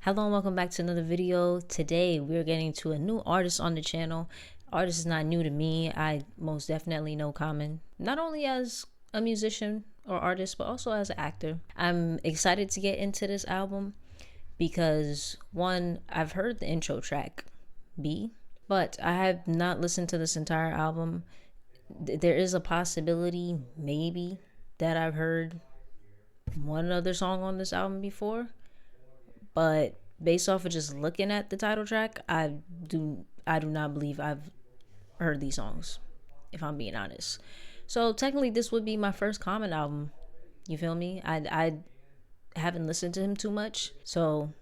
Hello and welcome back to another video. Today we're getting to a new artist on the channel. Artist is not new to me. I most definitely know Common, not only as a musician or artist, but also as an actor. I'm excited to get into this album because one, I've heard the intro track, B, but I have not listened to this entire album. There is a possibility, maybe, that I've heard one other song on this album before, but based off of just looking at the title track, I do not believe I've heard these songs, if I'm being honest. So technically this would be my first Common album. You feel me? I haven't listened to him too much, so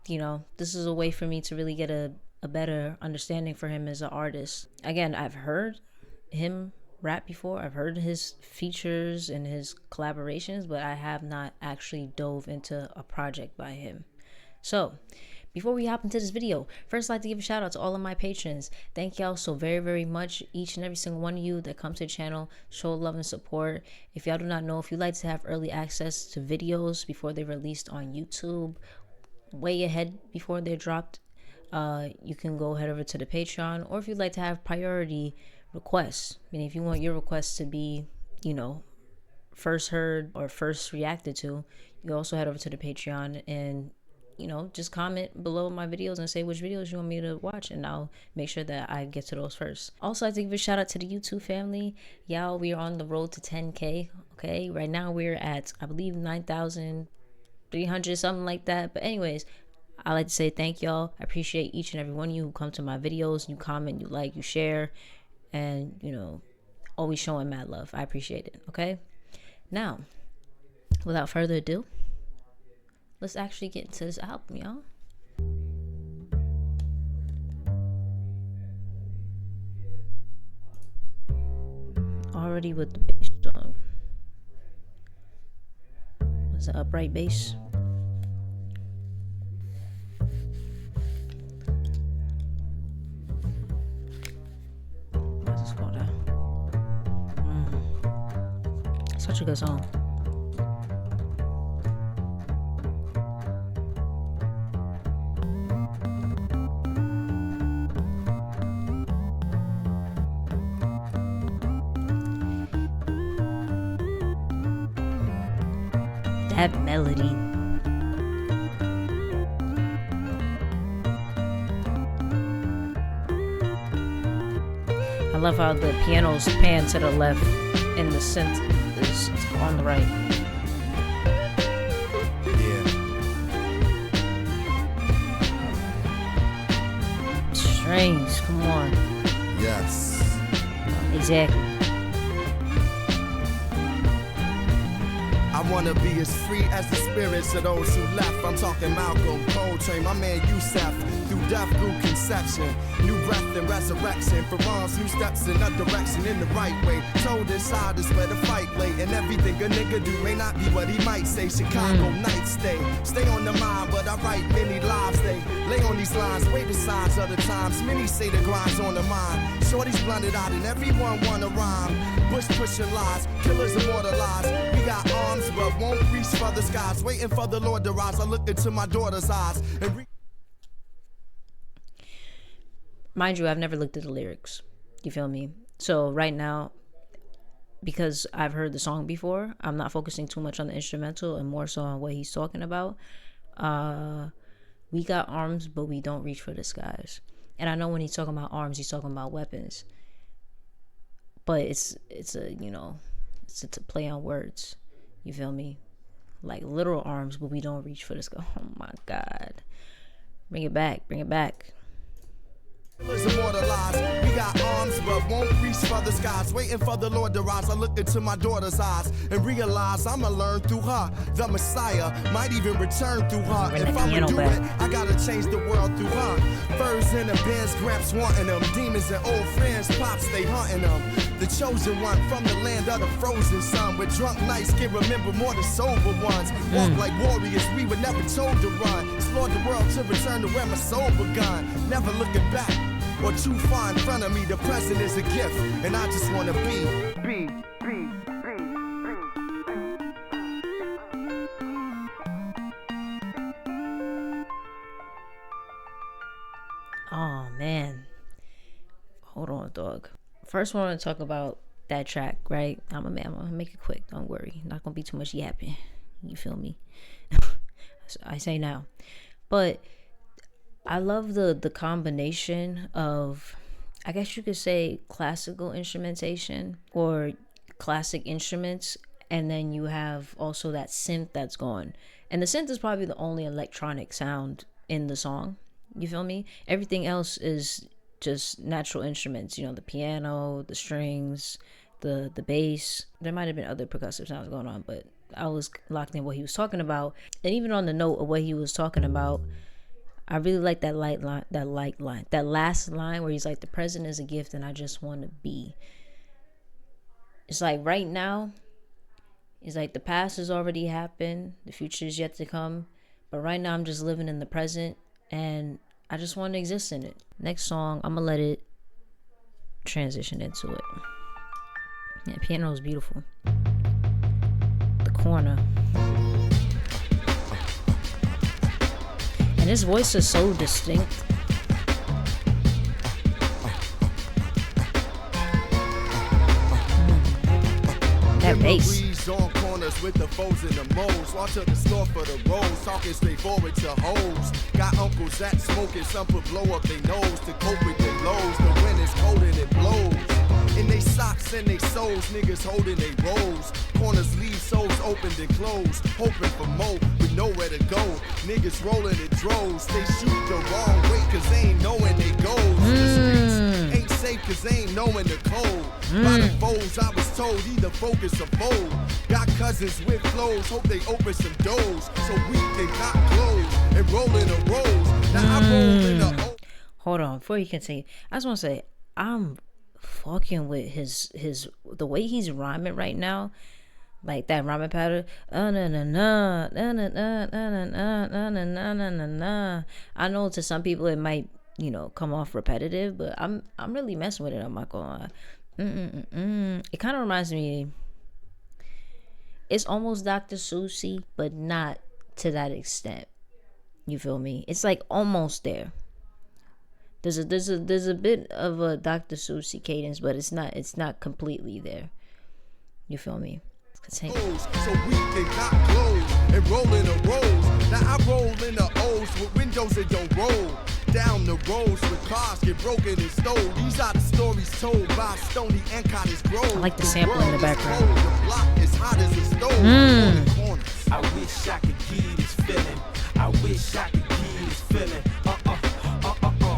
you know, this is a way for me to really get a better understanding for him as an artist. Again, I've heard him rap before. I've heard his features and his collaborations, but I have not actually dove into a project by him. So before we hop into this video, first I'd like to give a shout out to all of my patrons. Thank y'all so very much, each and every single one of you that come to the channel, show love and support. If y'all do not know, if you'd like to have early access to videos before they're released on YouTube, way ahead before they're dropped, you can go head over to the Patreon. Or if you'd like to have priority requests, meaning if you want your requests to be, you know, first heard or first reacted to, you also head over to the Patreon and, you know, just comment below my videos and say which videos you want me to watch, and I'll make sure that I get to those first. Also, I'd like to give a shout out to the YouTube family. Y'all, we are on the road to 10K. Okay, right now we're at, I believe, 9,300, something like that. But anyways, I like to say thank y'all. I appreciate each and every one of you who come to my videos, you comment, you like, you share, and, you know, always showing mad love. I appreciate it. Okay, now without further ado, let's actually get into this album, y'all. Already with the bass song. Was it upright bass? What's this called out? Such a good song. That melody. I love how the piano's pan to the left and the synth is on the right. Yeah. Strings, come on. Yes. Exactly. I wanna be as free as the spirits of those who left. I'm talking Malcolm, Coltrane, my man Yusef. Through death, through conception, new breath and resurrection. For wrongs, new steps in a direction, in the right way. Told inside is where the fight lay, and everything a nigga do may not be what he might say. Chicago night stay on the mind, but I write many lives. They lay on these lines, wait the signs other times. Many say the grind's on the mind. Shorty's blunted out, and everyone wanna rhyme. Bush pushing lies, killers immortalized. We got arms, but won't reach for the skies. Waiting for the Lord to rise. I look into my daughter's eyes and Mind you, I've never looked at the lyrics. You feel me? So right now, because I've heard the song before, I'm not focusing too much on the instrumental and more so on what he's talking about. We got arms, but we don't reach for the skies. And I know when he's talking about arms, he's talking about weapons. But it's a, you know, it's a play on words. You feel me? Like literal arms, but we don't reach for the sky. Oh my God. Bring it back. Bring it back. Immortalized. We got arms but won't reach for the skies. Waiting for the Lord to rise. I look into my daughter's eyes and realize I'ma learn through her. The Messiah might even return through her. If I'ma do it, I gotta change the world through her. Furs in the bins, Gramps wanting them. Demons and old friends, Pops, they hunting them. The chosen one from the land of the frozen sun. With drunk nights can remember more than sober ones. Walk like warriors, we were never told to run. Explore the world to return to where my soul begun. Never looking back or too far in front of me. The present is a gift, and I just wanna be. Oh man, hold on, dog. First, I want to talk about that track, right? I'm gonna make it quick. Don't worry, not gonna be too much yapping. You feel me? I say now, but I love the combination of, I guess you could say, classical instrumentation or classic instruments, and then you have also that synth that's going. And the synth is probably the only electronic sound in the song. You feel me? Everything else is just natural instruments. You know, the piano, the strings, the bass. There might have been other percussive sounds going on, but I was locked in what he was talking about. And even on the note of what he was talking about, I really like that that last line where he's like, the present is a gift and I just want to be. It's like right now, it's like the past has already happened, the future is yet to come, but right now I'm just living in the present and I just want to exist in it. Next song, I'm gonna let it transition into it. Yeah, piano is beautiful. The corner. And his voice is so distinct. That bass. On corners with the foes and the moles. Walk to the store for the rolls, talking straightforward to hoes. Got uncles that smoking, some put blow up their nose to cope with their lows. The wind is cold and it blows. In they socks and they soles, niggas holding they rolls. Corners leave souls opened and closed, hoping for more with nowhere to go. Niggas rolling in droves, they shoot the wrong way cause they ain't knowing they goes. The streets ain't safe cause they ain't knowing the code. By the foes I was told either focus or fold. Got cousins with flows, hope they open some doors so we can cop clothes and roll in the rolls. Now I roll in the Hold on, before you continue, I just want to say I'm fucking with his the way he's rhyming right now, like that rhyming pattern. I know to some people it might, you know, come off repetitive, but I'm really messing with it. I'm not gonna lie. It kind of reminds me. It's almost Dr. Susie, but not to that extent. You feel me? It's like almost there. There's a bit of a Dr. Susie cadence, but it's not completely there. You feel me? Continue. So we can cop clothes and roll in the rolls. Now I roll in the O's with windows that don't roll. Down the roads with cars get broken and stole. These are the stories told by Stony and Cottage Grove. I like the sample in the background. The block is hot as a stove. On the corners. I wish I could get this feeling. I wish I could get this feeling.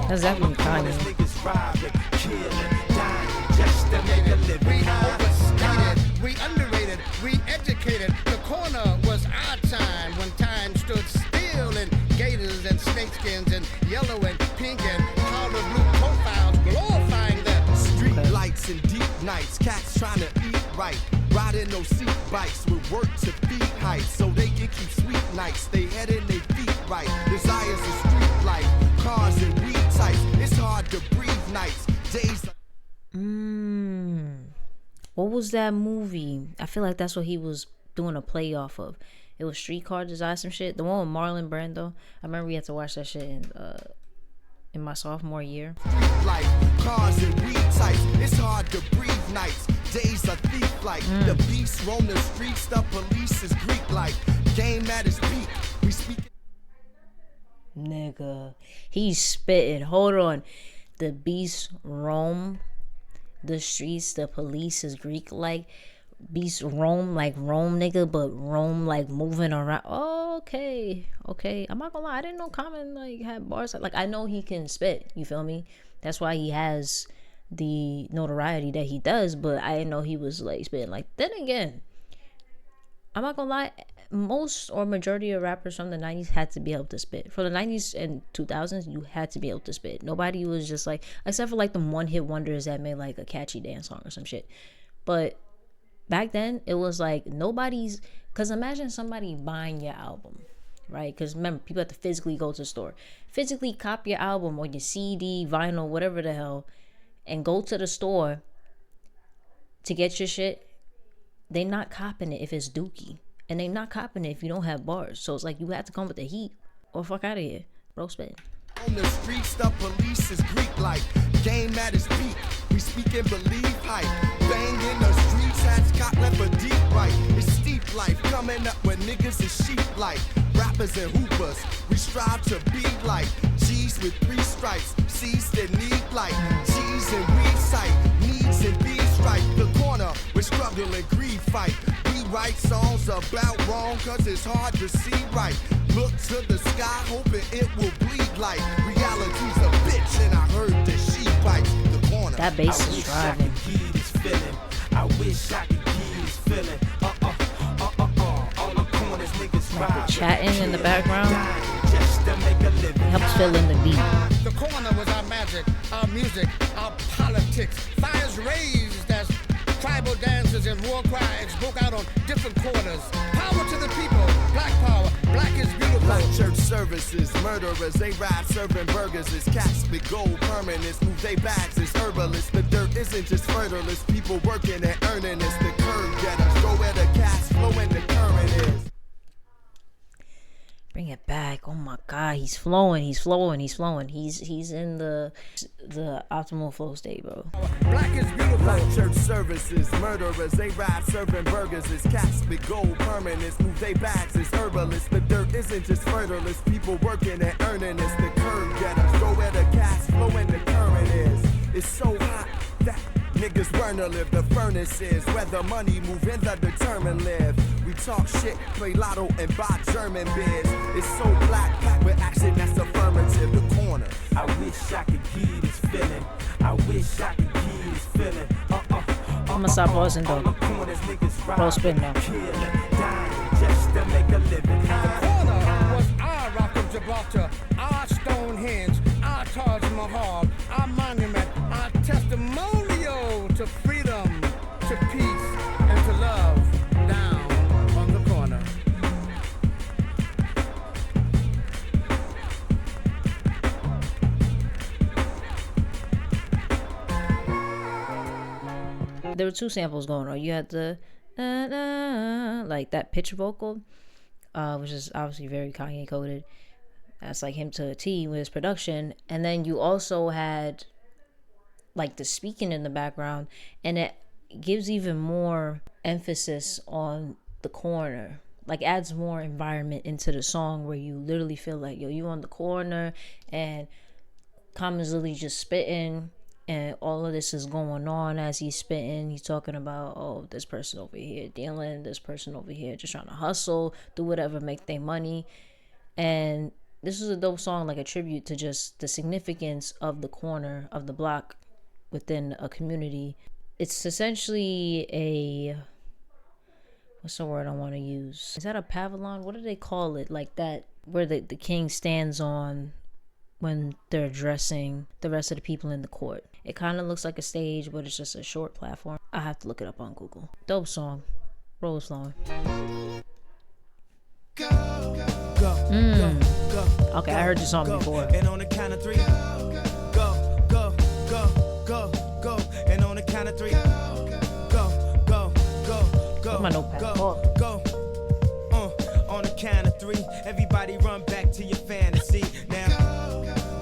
That's definitely Kanye. Niggas robbing, killing, dying just to make a living. We overstated, we underrated, we educated. The corner was our time when time stood still in gators and snakeskins and yellow and pink and powder blue profiles glorifying them. Street lights and deep nights, cats trying to eat right. Riding those seat bikes with work to feed heights so they can keep sweet nights. They head in their feet right. Desires of street life, cars and weed types. It's hard to breathe nights, days. What was that movie? I feel like that's what he was doing a play off of. It was Streetcar Desire, some shit. The one with Marlon Brando. I remember we had to watch that shit in my sophomore year. Street life, cars and weed types. It's hard to breathe nights. Days are thief like. The beast roam the streets. The police is Greek like. Game at its peak. We speak. Nigga, he's spitting. Hold on. The beast roam the streets. The police is Greek like. Beast roam like Rome, nigga, but Rome like moving around. Oh, okay. I'm not gonna lie, I didn't know Common like had bars. Like I know he can spit. You feel me? That's why he has the notoriety that he does. But I didn't know he was like spitting. Like then again, I'm not gonna lie. Most or majority of rappers from the 90s had to be able to spit. For the 90s and 2000s, you had to be able to spit. Nobody was just like, except for like the one hit wonders that made like a catchy dance song or some shit. But back then it was like nobody's, because imagine somebody buying your album, right? Because remember, people have to physically go to the store, physically copy your album or your CD, vinyl, whatever the hell, and go to the store to get your shit. They not copping it if it's dookie, and they not copping it if you don't have bars. So it's like you have to come with the heat or fuck out of here, bro. Spit. On the streets, the police is Greek-like. Game at its peak, we speak and believe hype. Bang in the streets, hats got left for deep right. It's steep life, coming up with niggas is sheep like. Rappers and hoopers, we strive to be like G's with 3 stripes, C's that need like G's and weed sight, needs and bees right. The corner, we struggle and greed fight. We write songs about wrong, cause it's hard to see right. Look to the sky, hoping it will bleed like reality's a bitch, and I heard that she bites the corner. That bass is driving. I wish I could get this feeling. All the corners, niggas Like the chatting in the background, it helps fill in the beat. The corner was our magic, our music, our politics. Fires raised as tribal dances and war cries broke out on different corners. Power to the people, black power, black is beautiful. Black church services, murderers, they ride serving burgers. It's cats with gold permanents, move they bags, it's herbalists. The dirt isn't just fertile, it's people working and earning. It's the curve getters, go where the cash flow and the current is. Bring it back. Oh my god, he's flowing. He's in the optimal flow state, bro. Black is beautiful. Black church services, murderers, they ride serving burgers. It's cats with gold permanents, move they bags, it's herbalists. The dirt isn't just fertile, it's people working and earning. It's the curve getters, go where the cash flow and the current is. It's so hot that niggas burn to live. The furnace is where the money move and the determined live. We talk shit, play lotto and buy German beers. It's so black, packed with action that's affirmative. The corner. I wish I could get this feeling. I wish I could get this feeling. I'ma stop pausing though. Bro, spin now. Just to make a living. The corner was our Rock of Gibraltar, our Stonehenge, our Taj Mahal, our monument, our testimonial to freedom, to peace, and to love down on the corner. There were 2 samples going on. You had the like that pitch vocal, which is obviously very Kanye coded. That's like him to a T with his production. And then you also had like the speaking in the background, and it gives even more emphasis on the corner. Like adds more environment into the song where you literally feel like, yo, you on the corner and Common's literally just spitting. And all of this is going on as he's spitting. He's talking about, oh, this person over here dealing, this person over here just trying to hustle, do whatever, make their money. And this is a dope song, like a tribute to just the significance of the corner of the block within a community. It's essentially a, what's the word I want to use? Is that a pavilion? What do they call it? Like that, where the king stands on when they're addressing the rest of the people in the court. It kind of looks like a stage, but it's just a short platform. I have to look it up on Google. Dope song. Roll flowing. Go, go, go. Okay, I heard this song before. And on the count of 3, go, go, go, go, go. And on the count of 3, go, go, go, go. Where's my notepad? Go, go. On the count of 3, everybody run back to your fantasy. Now,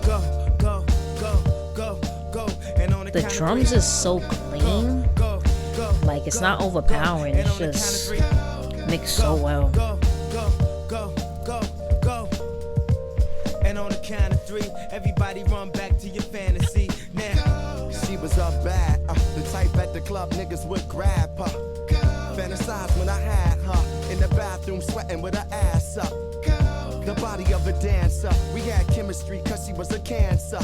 go, go, go, go, go. And on the drums is so clean. Like it's not overpowering. It's just mixed so well. Go, go, go, go, go. And on the count of 3, everybody run back to your fantasy. Now, She was up bad, the type at the club niggas would grab her. Fantasize when I had her in the bathroom sweating with her ass up. The body of a dancer, we had chemistry cause she was a cancer.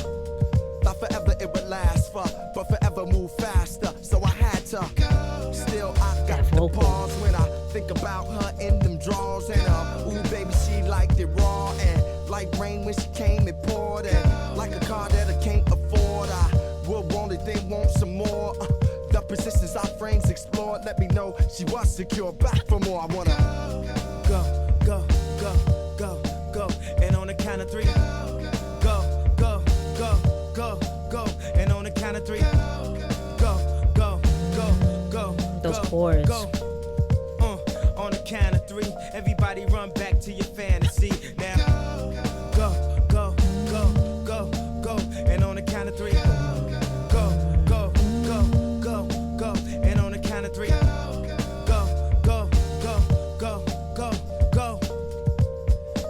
Thought forever it would last for, but forever move faster, so I had to. Still I got the pause when I think about her in them drawers. And ooh baby, she liked it raw, and like rain when she came it poured. And like a car that I can't afford, I would want it, then want some more. The positions our frames explored let me know she was secure, back for more. I wanna go, go, go, go, go. And on the count of 3, go, go, go, go, go. And on the count of 3, go, go, go, go. Those chords. Go. On the count of 3, everybody run back to your fantasy. Now, go, go, go, And on the count of three, go, go, go, go, go. And on the count of three, go, go, go, go, go, go.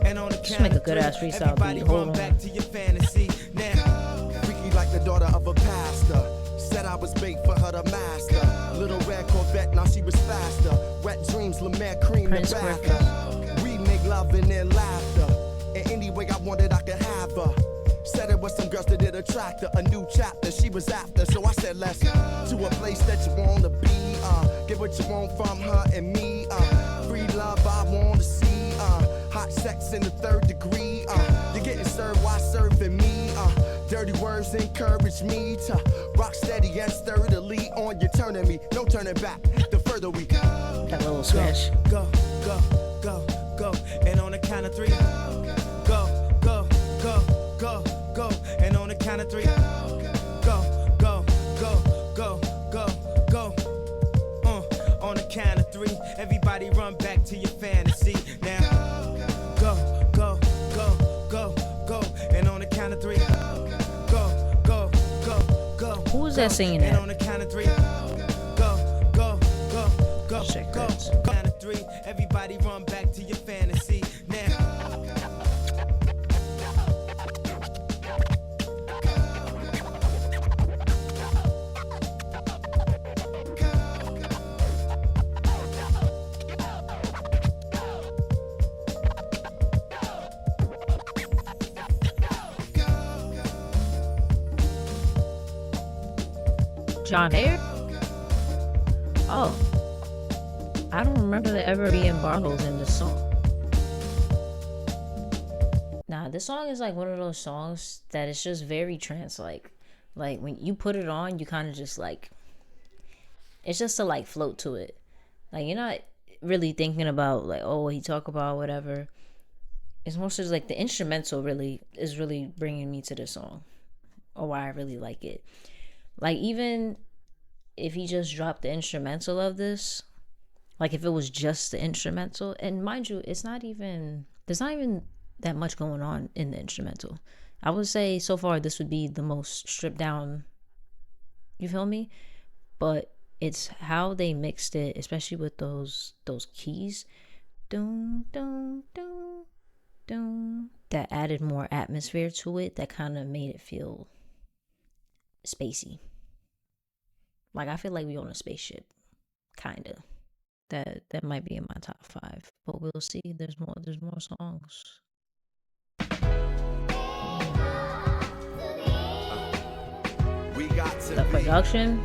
And on the Just make a good ass freestyle beat. Hold on. Back to your fantasy now. Freaky like the daughter of a pastor. Said I was bait for her to master. Little red Corvette, now she was faster. Wet dreams, Lemaire cream Prince the backer. We make love and then laughter. And any way I wanted, I could have her. Said it was some girls that did attract her. A new chapter she was after. So I said, let's to a place that you wanna be. Get what you want from her and me. Free love I wanna see. Hot sex in the third degree. You're getting served while serving me. Dirty words encourage me to rock steady and sturdily on your turning me. No turning back. The further we go. That little smash. Go, go, go, go. And on the count of three, go, go, go, go, go. And on the count of three, go, go, go, go, go, go. On the count of three, everybody run back to your fantasy now. Go, go, go, go, go. And on the count of three, go, go, go, go. Who was that singing And that? on the count of three, go, go, go, go, Shit, go. Chris. Count of three, everybody run back to your fantasy now. John Mayer? Oh. I don't remember there ever being bongos in this song. Nah, this song is like one of those songs that is just very trance-like. Like when you put it on, you kind of just like, it's just to like float to it. Like you're not really thinking about like, oh, what he talk about, whatever. It's more so just like the instrumental really is really bringing me to this song, or why I really like it. Like even if he just dropped the instrumental of this, like if it was just the instrumental, and mind you, there's not even that much going on in the instrumental. I would say so far this would be the most stripped down, you feel me? But it's how they mixed it, especially with those keys. Dun, dun, dun, dun, that added more atmosphere to it, that kind of made it feel spacey. Like I feel like we on a spaceship, kinda. That might be in my top 5, but we'll see. There's more songs. We got to The be. production,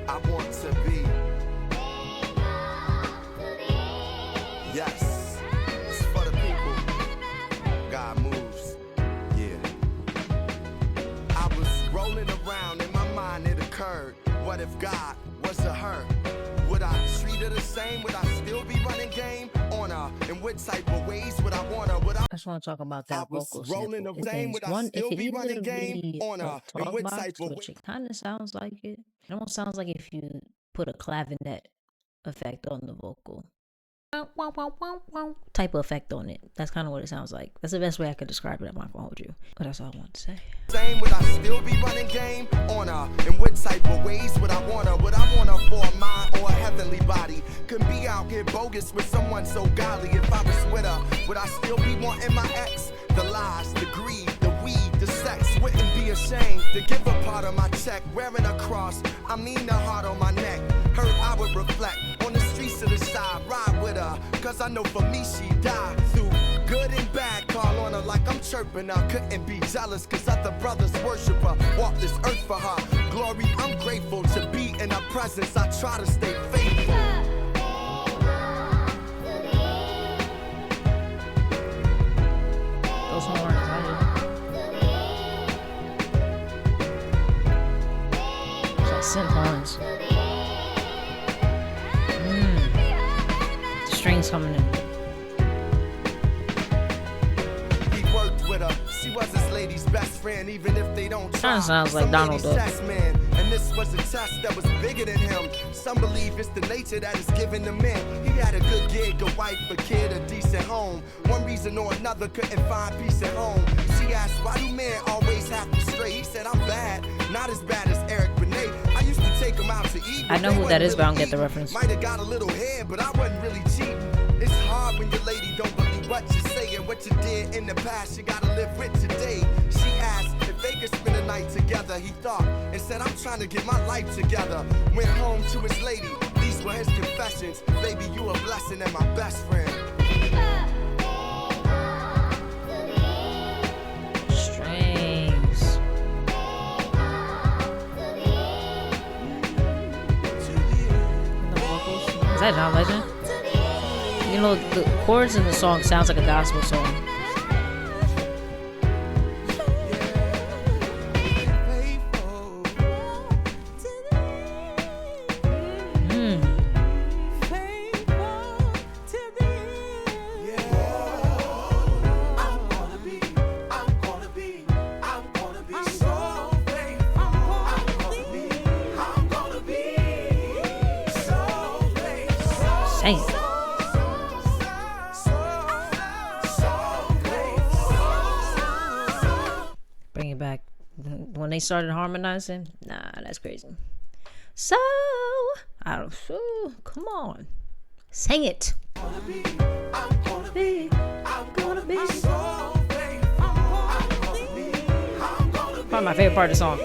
I want to be. Yes, it's for the people. God moves. Yeah. I was rolling around in my mind, it occurred. What if God was a her? Would I treat her the same? Would I still be running game on her? In what type of ways would I want her? Would I? I just want to talk about that I was vocal rolling sample. the same, would I One, if still it be either running game be on a her? In talk what box, type of which it kind of sounds like it. It almost sounds like if you put a clavinet effect on the vocal. Type of effect on it. That's kind of what it sounds like. That's the best way I could describe it. I'm not gonna hold you, but that's all I want to say. Same, would I still be running game on her? In what type of ways would I want her? Would I want her for a mind or a heavenly body? Couldn't be out here bogus with someone so godly. If I was with her, would I still be wanting my ex? The lies, the greed, the weed, the sex. Wouldn't be ashamed to give a part of my check. Wearing a cross, I mean the heart on my neck. Her, I would reflect on the streets of the side. Ride with her, cause I know for me she died. Through good and bad, call on her like I'm chirping her. Couldn't be jealous cause other brothers worship her. Walk this earth for her. Glory, I'm grateful to be in her presence. I try to stay faithful. Those horns, it's like synth horns. The strings coming in. He worked with her. She was his lady's best friend, even if they don't try. Kinda sounds like Some Donald ladies Duck. chess man, and this was a test that was bigger than him. Some believe it's the nature that is given to men. He had a good gig, a wife, a kid, a decent home. One reason or another couldn't find peace at home. She asked, why do men always have to stray? He said, I'm bad, not as bad as Eric Benet. I used to take him out to eat. I know who that is, but I don't get the reference. Might have got a little head, but I wasn't really cheap. It's hard when your lady don't believe what you say and what you did in the past. You gotta live with today. She asked if they could spend a night together. He thought and said, I'm trying to get my life together. Went home to his lady. These were his confessions. Baby, you a blessing and my best friend. Strings. Is that John Legend? You know, the chords in the song sounds like a gospel song. Dang. Bring it back. When they started harmonizing, nah, that's crazy. So, I don't. Come on, sing it. Probably my favorite part of the song.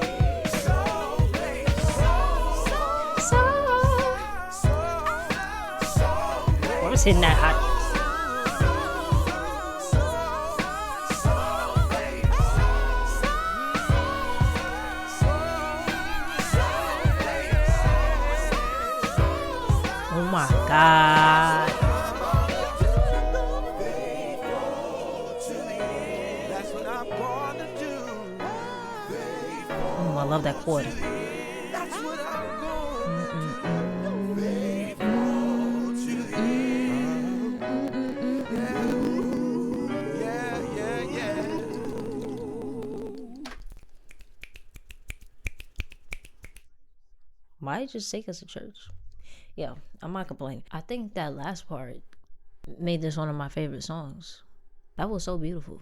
I was hitting that hot. Oh my God. Oh, I love that chord. Why just take us to church? Yeah, I'm not complaining. I think that last part made this one of my favorite songs. That was so beautiful.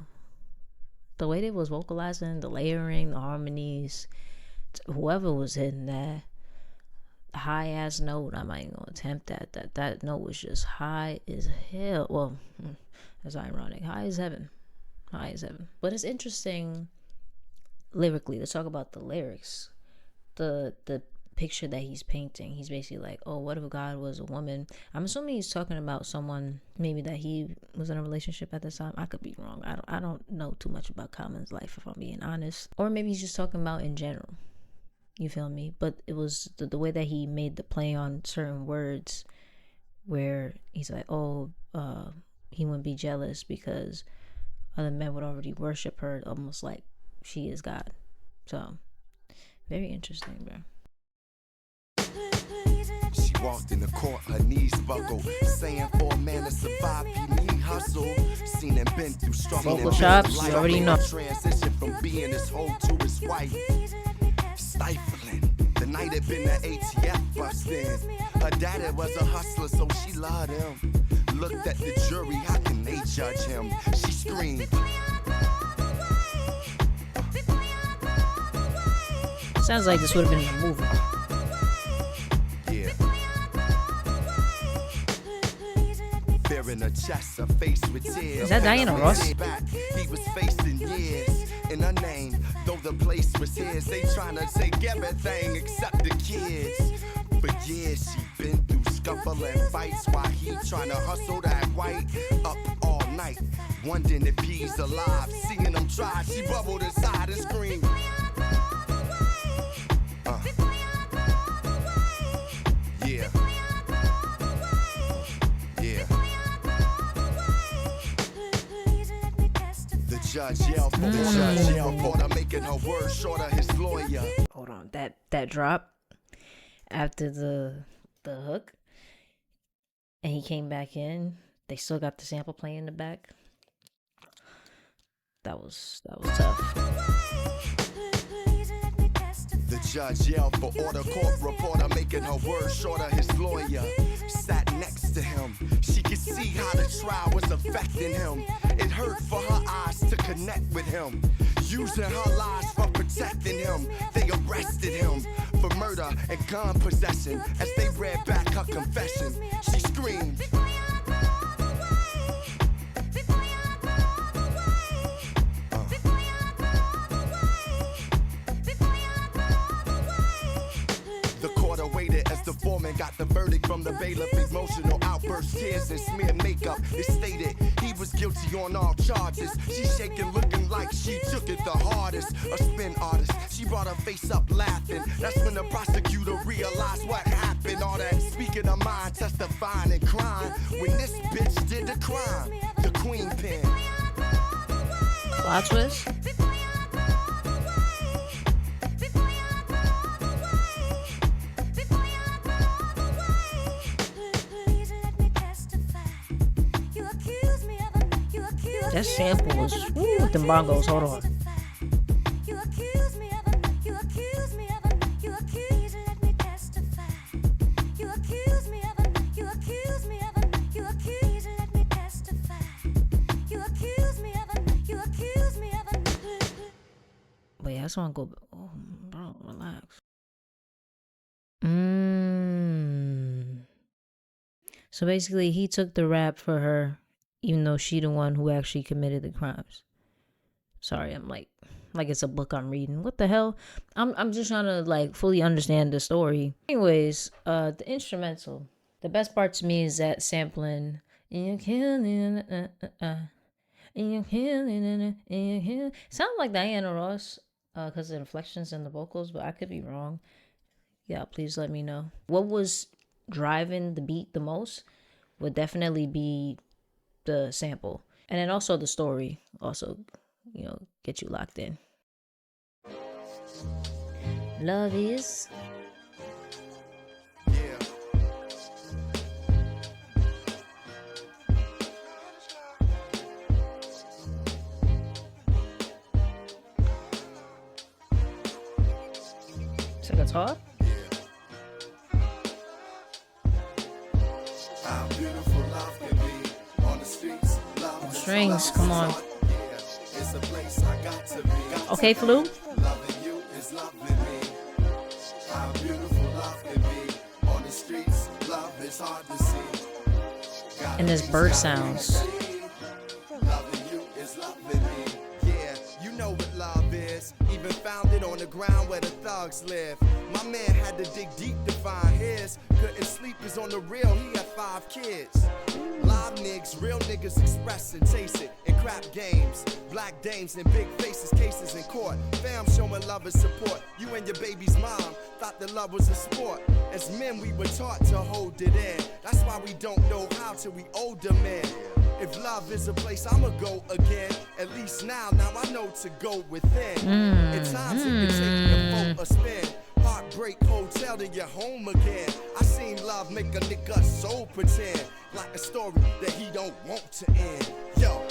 The way they was vocalizing, the layering, the harmonies, whoever was hitting that high ass note, I'm not even gonna attempt that. That note was just high as hell. Well, that's ironic. High as heaven. High as heaven. But it's interesting lyrically. Let's talk about the lyrics. The picture that he's painting. He's basically like, oh, what if God was a woman? I'm assuming he's talking about someone maybe that he was in a relationship at the time. I could be wrong. I don't know too much about Common's life, if I'm being honest. Or maybe he's just talking about in general. You feel me? But it was the way that he made the play on certain words where he's like, oh, he wouldn't be jealous because other men would already worship her almost like she is God. So very interesting, bro. She walked in the court, her knees buckled, saying for a man to survive, he need hustle. Seen and been through struggle. Vocal chops, you already know. Transition from being his whole to his wife. Stifling. The night had been the ATF bustin'. Her daddy was a hustler, so she loved him. Looked at the jury, how can they judge him? She screamed. Sounds like this would have been in a movie. In her chest, her face with tears. Is that Diana Ross? He was facing years in her name, though the place was his. They trying to take everything except the kids. For years she been through scuffle and fights while he trying to hustle that white up all night, wondering if he's alive. Seeing him try, she bubbled inside and screamed. Yeah. Judge yelled for the judge yelled for her, making her words shorter. His lawyer. Hold on, that drop after the hook, and he came back in. They still got the sample playing in the back. That was tough. The judge yelled for order. Court reporter making her words shorter. His lawyer sat next to him. She could see how the trial was affecting him. It hurt for her eyes to connect with him. Using her lies for protecting him. They arrested him for murder and gun possession. As they read back her confession, she screamed, the foreman got the verdict from the bailiff. Emotional outburst, tears and smeared makeup. It stated he was guilty on all charges. She shaking, looking like she took it the hardest. A spin artist, she brought her face up laughing. That's when the prosecutor realized what happened. All that speaking her mind, testifying and crying. When this bitch did the crime, the queen pen. Plot twist. That sample was with the bongos. Hold on. Wait, I just want to go. Oh, bro, relax. So basically, he took the rap for her, even though she the one who actually committed the crimes. Sorry, I'm like it's a book I'm reading. What the hell? I'm just trying to like fully understand the story. Anyways, the instrumental. The best part to me is that sampling. Sound like Diana Ross, because of the inflections in the vocals, but I could be wrong. Yeah, please let me know. What was driving the beat the most would definitely be the sample, and then also the story also, get you locked in. Love is it's a guitar. How beautiful love can be on the streets. Love Strings, come on. Okay, Flu. Loving you is loving me. How beautiful love can be on the streets. Love is hard to see. And there's bird sounds. Loving you is loving me. Yeah, you know what love is. Even founded on the ground where the thugs live. My man had to dig deep to find his. Couldn't sleep, is on the real, he had 5 kids. Live niggas, real niggas express and taste it in crap games. Black dames and big faces, cases in court. Fam showing love and support. You and your baby's mom thought that love was a sport. As men, we were taught to hold it in. That's why we don't know how till we older men. If love is a place, I'ma go again. At least now I know to go within. At times it can take the folk a spin. Heartbreak hotel, then you're home again. I seen love make a nigga soul pretend like a story that he don't want to end. Yo.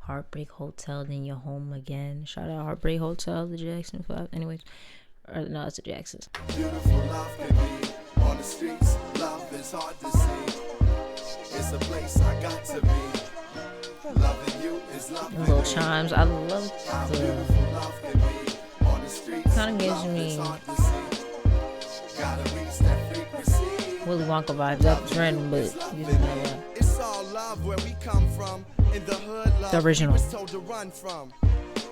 Heartbreak Hotel, then you're home again. Shout out Heartbreak Hotel, the Jackson 5. Anyways, or no, it's the Jacksons. Beautiful love can be on the streets. Love is hard to see. It's a place I got to be. Loving you is loving me. Little chimes. I love How the beautiful love can be on the streets. kind of gives me Gotta reach that frequency. Willy Wonka vibes. That's random, but you just know that. It's all love where we come from. In the hood, love The original. we was told to run from.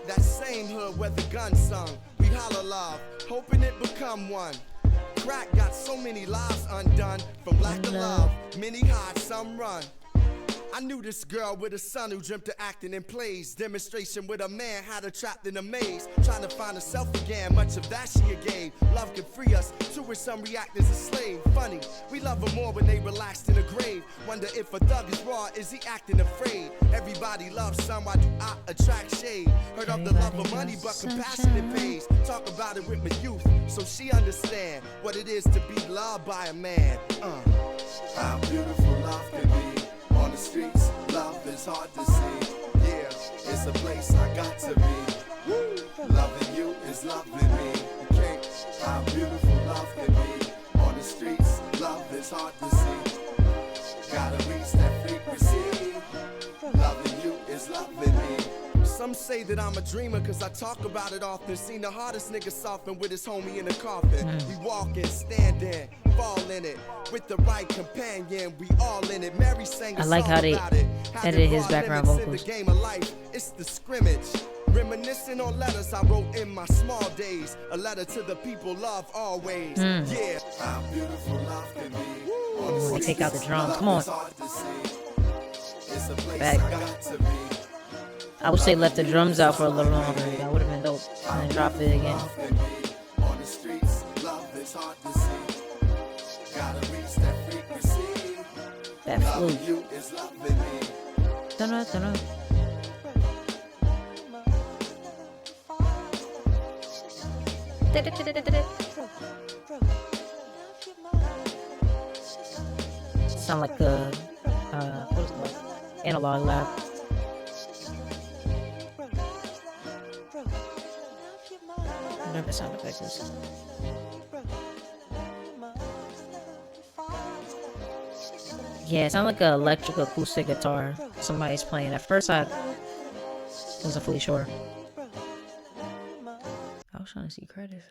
That same hood where the gun sung. We holler love, hoping it become one. Crack got so many lives undone from lack of love. Many hide, some run. I knew this girl with a son who dreamt of acting in plays. Demonstration with a man had her trapped in a maze. Trying to find herself again, much of that she gave. Love can free us, to which some react as a slave. Funny, we love her more when they relaxed in a grave. Wonder if a thug is raw, is he acting afraid? Everybody loves some, why do I attract shade? Heard of the love of money, but compassion it pays. Talk about it with my youth, so she understand what it is to be loved by a man. How beautiful love can be. On the streets, love is hard to see. Yeah, it's a place I got to be. Loving you is loving me. You can't how beautiful love can be. On the streets, love is hard to see. Gotta reach that frequency. Loving you is loving me. Some say that I'm a dreamer cause I talk about it often. Seen the hardest nigga soften with his homie in the coffin. We walking, standing, fall in it. With the right companion, we all in it. Mary sang a I like song how they about it. edited his background vocals. In the game of life, it's the scrimmage. Reminiscing on letters I wrote in my small days. A letter to the people, love always. Yeah. How beautiful love can be. They take out the drum. Come on. It's a place Back. I got to be. I wish they left the drums out for a little longer. That would have been dope. And then drop it again. On the streets, love is hard to see. Gotta reach that frequency. That flute. You is loving me. Dun-dun, dun-dun. Sound like a what is it called? Analog lab. Whatever sound effect is. Yeah, it sounds like an electric acoustic guitar somebody's playing. At first I wasn't fully sure. I was trying to see credits.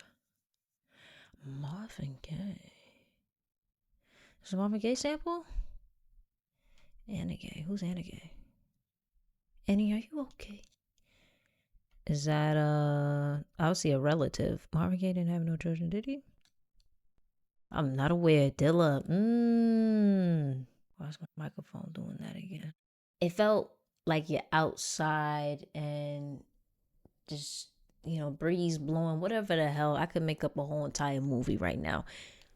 Marvin Gaye. Is it Marvin Gaye sample? Anna Gaye. Who's Anna Gaye? Annie, are you okay? Is that obviously a relative? Marvin Gaye didn't have no children, did he? I'm not aware. Dilla. Why's my microphone doing that again? It felt like you're outside and just, you know, breeze blowing, whatever the hell. I could make up a whole entire movie right now.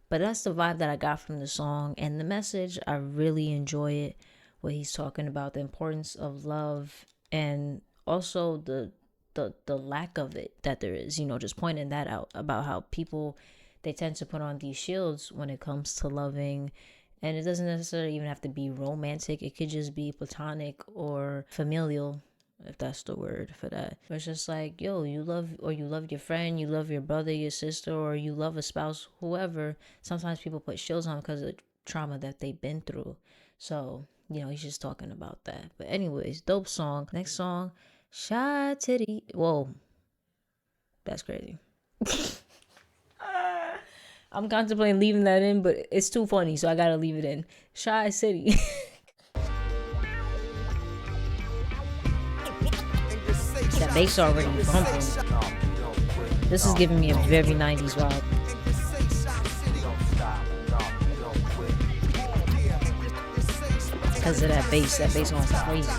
But that's the vibe that I got from the song. And the message, I really enjoy it. Where he's talking about the importance of love and also the lack of it that there is, you know, just pointing that out about how people, they tend to put on these shields when it comes to loving. And it doesn't necessarily even have to be romantic. It could just be platonic or familial, if that's the word for that. But it's just like, yo, you love your friend, you love your brother, your sister, or you love a spouse, whoever. Sometimes people put shields on because of trauma that they've been through. So, you know, he's just talking about that. But anyways, dope song. Next song, Shy Titty. Whoa. That's crazy. I'm contemplating leaving that in, but it's too funny, so I gotta leave it in. Shy City. That bass already bumping. This is giving me a very 90s vibe. Because of that bass going crazy.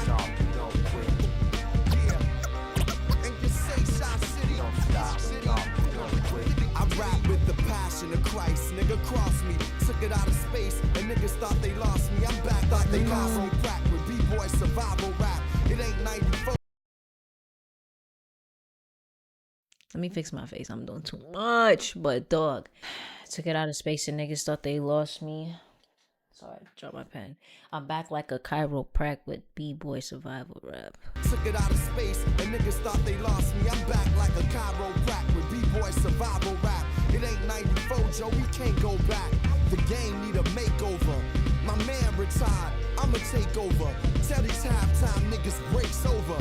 I rap with the passion of Christ. Nigga cross me, took it out of space, and niggas thought they lost me. I'm back, thought they lost me. Crack with B-boy survival rap. It ain't 94. Let me fix my face. I'm doing too much. But dog, took it out of space and niggas thought they lost me. Sorry, dropped my pen. I'm back like a chiropractor with B-boy survival rap. Took it out of space and niggas thought they lost me. I'm back like a chiropractor with B-boy survival rap. It ain't 94, Joe, we can't go back. The game need a makeover. My man retired, I'ma take over. Tell these halftime niggas breaks over.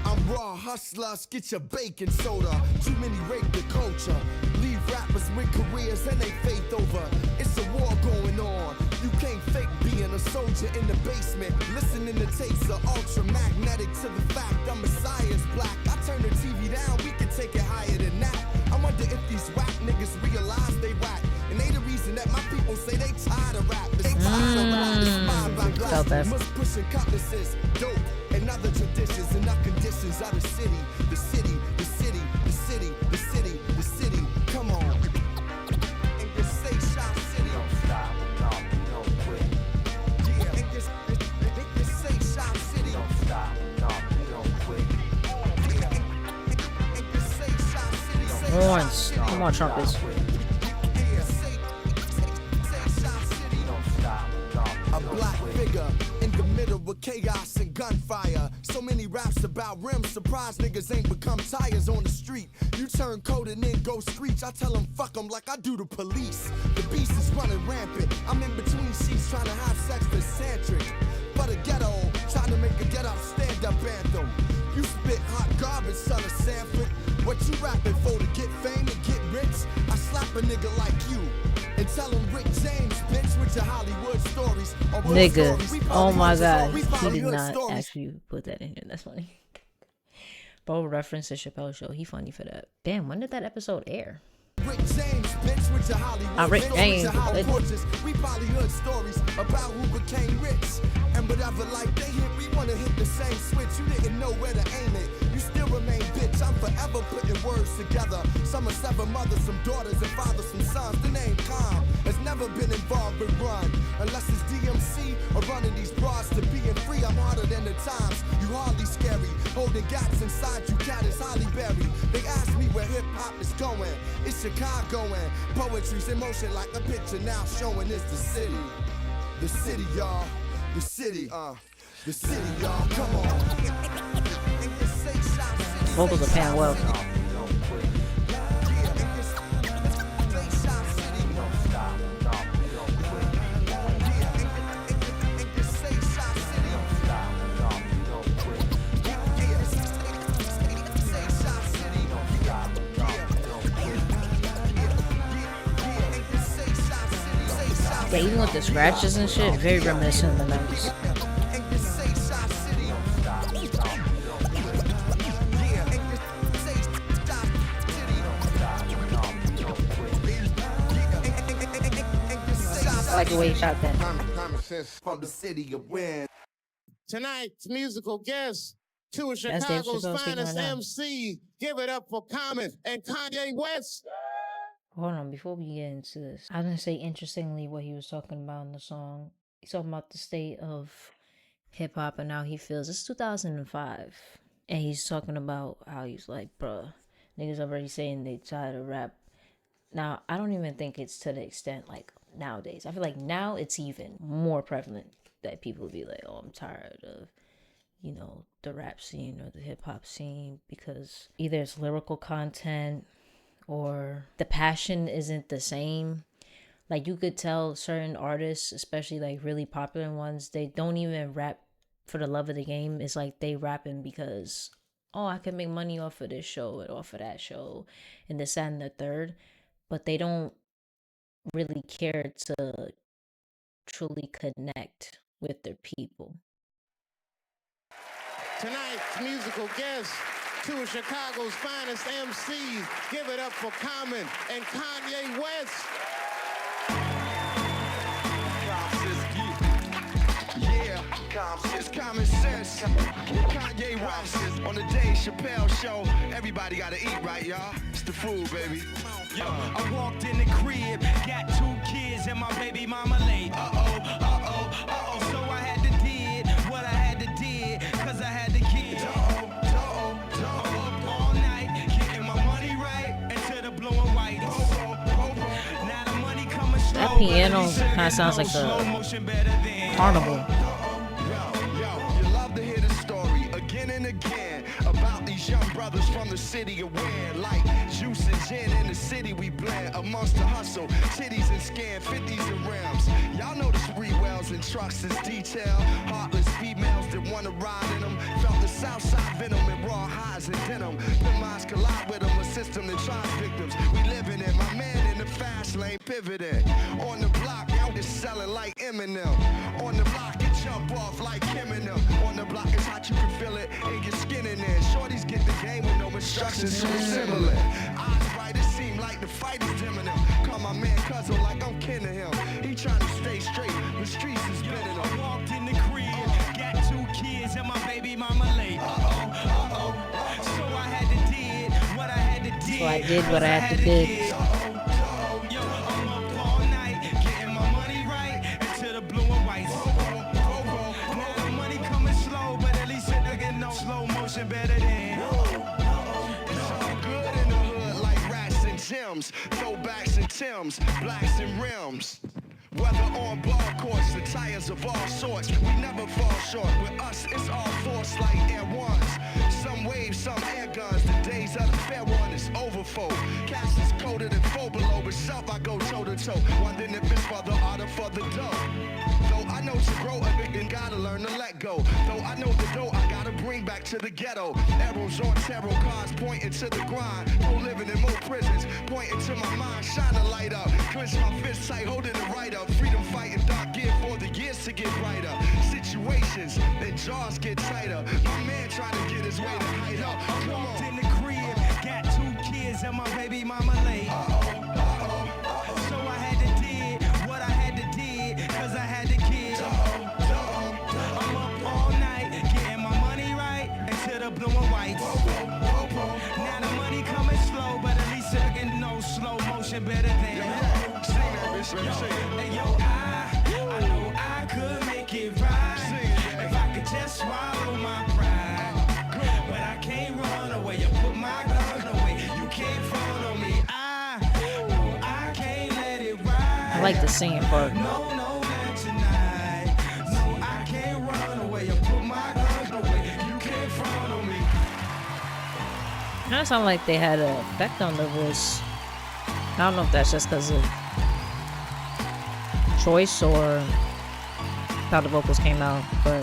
I'm raw hustlers, get your baking soda. Too many rape the culture. Leave rappers with careers and they faith over. It's a war going on. You can't fake being a soldier in the basement. Listening to tapes are ultramagnetic to the fact I'm a science black. I turn the TV down, we can take it higher than that. I wonder if these whack niggas realize they whack. And they the reason that my people say they tired of rap. They tired of rap. Inspired by glass. Must pushing cutlasses. Dope and other traditions and other conditions of the city. The city, the city, the city, the city, the city. Come on. And just say Shot City. Don't stop, don't quit. Yeah, and just say Shot City. Don't stop, don't quit. Yeah, and just say Shot City. Horns. Come on, trumpets. A black figure in the middle of chaos and gunfire. So many raps about rims, surprise niggas ain't become tires on the street. You turn cold and then go screech. I tell them fuck them like I do the police. The beast is running rampant. I'm in between sheets trying to have sex for Santric. For the ghetto, trying to make a get out stand-up anthem. You spit hot garbage, son of Sanford. What you rapping for, to get fame and get rich? I slap a nigga like you and tell him Rick James, bitch, with your Hollywood stories. Nigga, oh my god, we he probably did hood not stories. actually put that in here. That's funny. Bro referenced the Chappelle Show. He funny for that. Damn, when did that episode air? Rick James, bitch, with your Hollywood Rick stories, James, your Hollywood bitch. portraits. We probably heard stories about who became rich. And whatever life they hit, we wanna hit the same switch. You didn't know where to aim it. You still remain bitch. I'm forever putting words together. Some are seven mothers, some daughters, and fathers, some sons. The name Calm has never been involved with run. Unless it's DMC or running these bars to being free. I'm harder than the times. You hardly scary. Holding gaps inside you, cat is Holly Berry. They ask me where hip hop is going. It's Chicago and poetry's in motion like a picture now showing it's the city. The city, y'all. The city, the city, y'all. Come on. Vocals are pan well. Yeah, even with the scratches and shit, very reminiscent of the 90s. I like the way he shot that. Common sense from the city of wind. Tonight's musical guest, two of That's Dave Chicago's Chappelle speaking finest right now. MCs. Give it up for Common and Kanye West. Hold on, before we get into this, I didn't say interestingly what he was talking about in the song. He's talking about the state of hip hop and how he feels. It's 2005, and he's talking about how he's like, bruh, niggas already saying they tired of rap. Now, I don't even think it's to the extent like nowadays. I feel like now it's even more prevalent that people be like, oh, I'm tired of, you know, the rap scene or the hip hop scene, because either it's lyrical content or the passion isn't the same. Like, you could tell certain artists, especially like really popular ones, they don't even rap for the love of the game. It's like they rapping because, oh, I can make money off of this show and off of that show and this, that, and the third. But they don't really care to truly connect with their people. Tonight's musical guest, two of Chicago's finest MCs. Give it up for Common and Kanye West. It's common sense. With Kanye West on the Dave Chappelle Show. Everybody gotta eat, right, y'all? It's the food, baby. Yo, I walked in the crib, got 2 kids and my baby mama late. So I had to did what I had to did, cause I had the kids. All night, getting my money right until the blue and white. Now the money coming slow. That piano kind of sounds like a carnival. You love to hear the story again and again about these young brothers from the city of wind. Like juice and gin in the city we blend amongst the hustle, titties and scan, 50s and rims. Y'all know the spree wells and trucks is detail. Heartless females that wanna ride in them. Felt the south side venom and raw highs and denim. Them minds collide with them, a system that tries victims. We living in, my man in the fast lane pivoting. On the block, out just selling like Eminem. On the block, you jump off like Eminem. On the block, it's hot, you can feel it in your skin in there. Shorties get the game with no instructions, so similar. Eyes bright, it seem like the fight is dimming him. Call my man cousin like I'm kin to him. He trying to stay straight, the streets is spinning him. I walked in the crib, got 2 kids and my baby mama late. So I had to did what I had to did. So I did what I had to did. Yo, I'm up all night, getting my money right until the blue and whites. Now the money coming slow, but at least a nigga know slow motion better than. It's all good in the hood like rats and gems, throwbacks and Tims, blacks and rims. Whether on ball courts, the tires of all sorts, we never fall short. With us, it's all force like Air Ones. Some waves, some air guns. The days of the fair one is over for. Cast is colder than four below, but self I go toe to toe. Wondering if it's for the art or for the dough. Though I know to grow a big and gotta learn to let go. Though I know the dough I gotta bring back to the ghetto. Arrows on tarot cards pointing to the grind. No living in more prisons, pointing to my mind. Shine a light up, clench my fist tight, holding it right up. Freedom fighting dark gear for the years to get brighter. Situations and jaws get tighter. My man trying to get his way to height up. I walked in the crib, got 2 kids and my baby mama late. So I had to did what I had to did, cause I had the kids. I'm up all night, getting my money right, until the blue and whites. Now the money coming slow, but at least I can know slow motion better than. Hey yo, I know I could make it right, if I could just swallow my pride. But I can't run away, you put my guns away, you can't follow me. I can't let it ride. I like the singing part. No, not tonight. No, I can't run away, you put my guns away, you can't follow me. Kind of sound like they had an effect on their voice. I don't know if that's just because of choice or how the vocals came out, but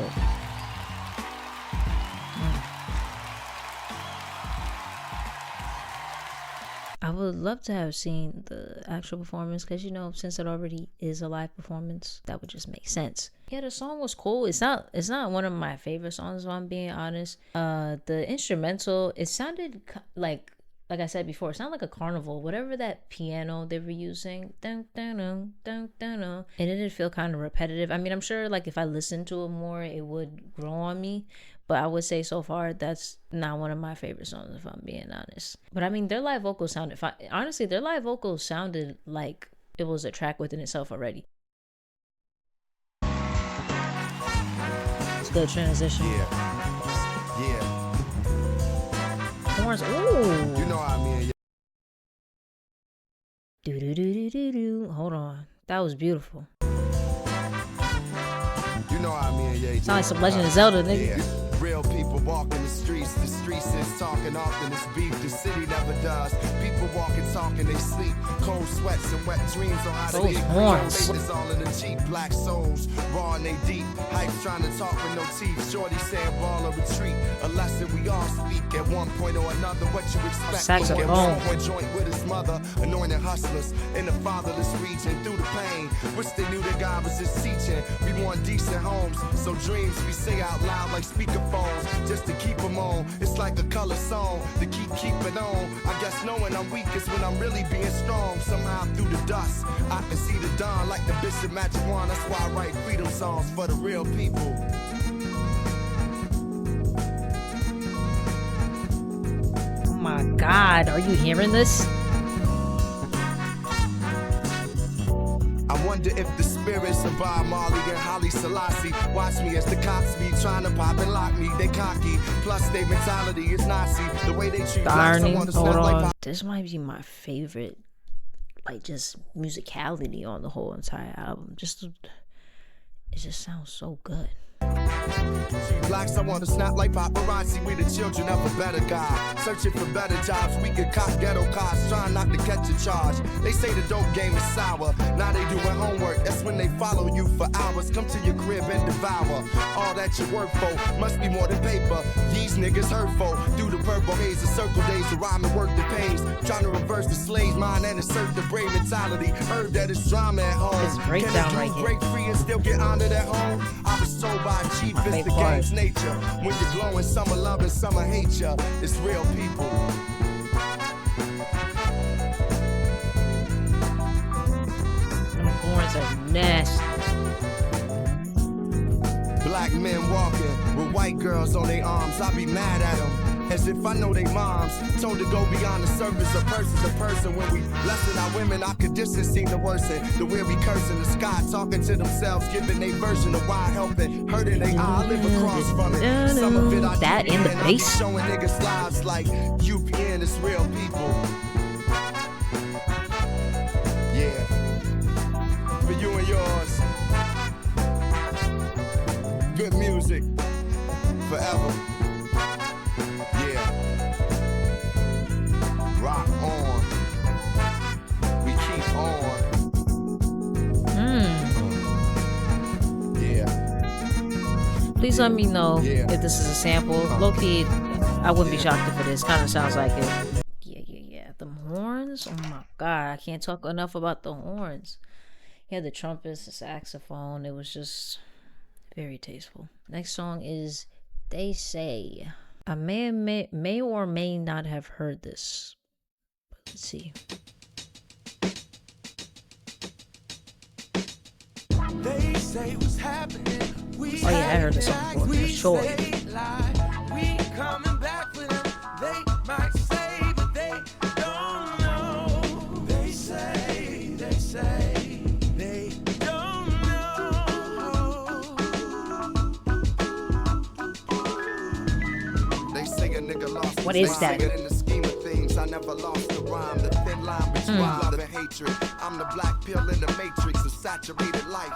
I would love to have seen the actual performance, because, you know, since it already is a live performance, that would just make sense. Yeah, the song was cool. It's not one of my favorite songs, if I'm being honest. The instrumental, it sounded like I said before, it sounded like a carnival. Whatever that piano they were using, dun, dun, dun, dun, dun, dun, and it did feel kind of repetitive. I mean, I'm sure like if I listened to it more, it would grow on me. But I would say so far, that's not one of my favorite songs, if I'm being honest. But I mean, their live vocals sounded fine. Honestly, their live vocals sounded like it was a track within itself already. It's a good transition. Yeah. Horns. Ooh. You know what I mean? Do do do do do do. Hold on. That was beautiful. You know what I mean? Yeah. Sound like some Legend of Zelda, nigga. Yeah. Real people walking the streets is talking often, it's beef, the city never does. People walking, talking, they sleep, cold sweats and wet dreams on how to Those live. horns. It's all in the cheap, black souls, raw and they deep. Hype's trying to talk with no teeth, shorty saying ball or retreat. A lesson we all speak at one point or another, what you expect. Saxophone. At one point joint with his mother, anointing hustlers in the fatherless region. Through the pain, which they knew that God was just teaching. We want decent homes, so dreams we say out loud like speakerphones, just to keep them on. It's like a color song to keep it on. I guess knowing I'm weak is when I'm really being strong. Somehow through the dust, I can see the dawn like the Bishop Magic Wand. That's why I write freedom songs for the real people. Oh my God, are you hearing this? I wonder if the spirits of Bob Marley and Haile Selassie watch me as the cops be trying to pop and lock me. They cocky, plus their mentality is Nazi. The way they treat blacks, I want to Hold snap on. like This might be my favorite, like, just musicality on the whole entire album. It just sounds so good. blacks. I want to snap like paparazzi. We the children of a better God, searching for better jobs. We can cop ghetto cars, trying not to catch a charge. They say the dope game is sour. Now they doing homework. That's when they follow you for hours. Come to your crib and devour all that you work for. Must be more than paper. These niggas hurtful. Through the purple haze, the circle days, the rhyme and work the pains. Trying to reverse the slave's mind and assert the brave mentality. Heard that it's drama at home. It's breakdown right here. Break free and still get honored at home. I was told by a chief, it's the game's nature. When you're glowing, some are love and some are hate ya. It's real people. Them horns are nasty. Black men walking with white girls on their arms. I be mad at them. As if I know they moms. Told to go beyond the surface. A person's a person. When we lessen our women, our conditions seem to worsen. The weary cursing the sky, talking to themselves, giving their version of why helping. Hurting they eye, live across from it. Some of it I that in the bass. showing niggas lives like UPN is real people. Yeah. For you and yours. Good music, forever. Yeah. Rock on. We keep on. Yeah. Please let me know if this is a sample. Low-key, I wouldn't be shocked if it is. Kind of sounds like it. Yeah. The horns? Oh my god, I can't talk enough about the horns. He had the trumpets, the saxophone. It was just very tasteful. Next song is They Say. I may or may not have heard this. But let's see. They say what's happening. Oh yeah, I heard this song before, for sure. We coming back for them. They might say, but they don't know. They say, they don't know. They say a nigga lost. What is that? In the scheme of things, I never lost the rhyme. The thin line between love and hatred. I'm the black pill in the matrix of saturated life.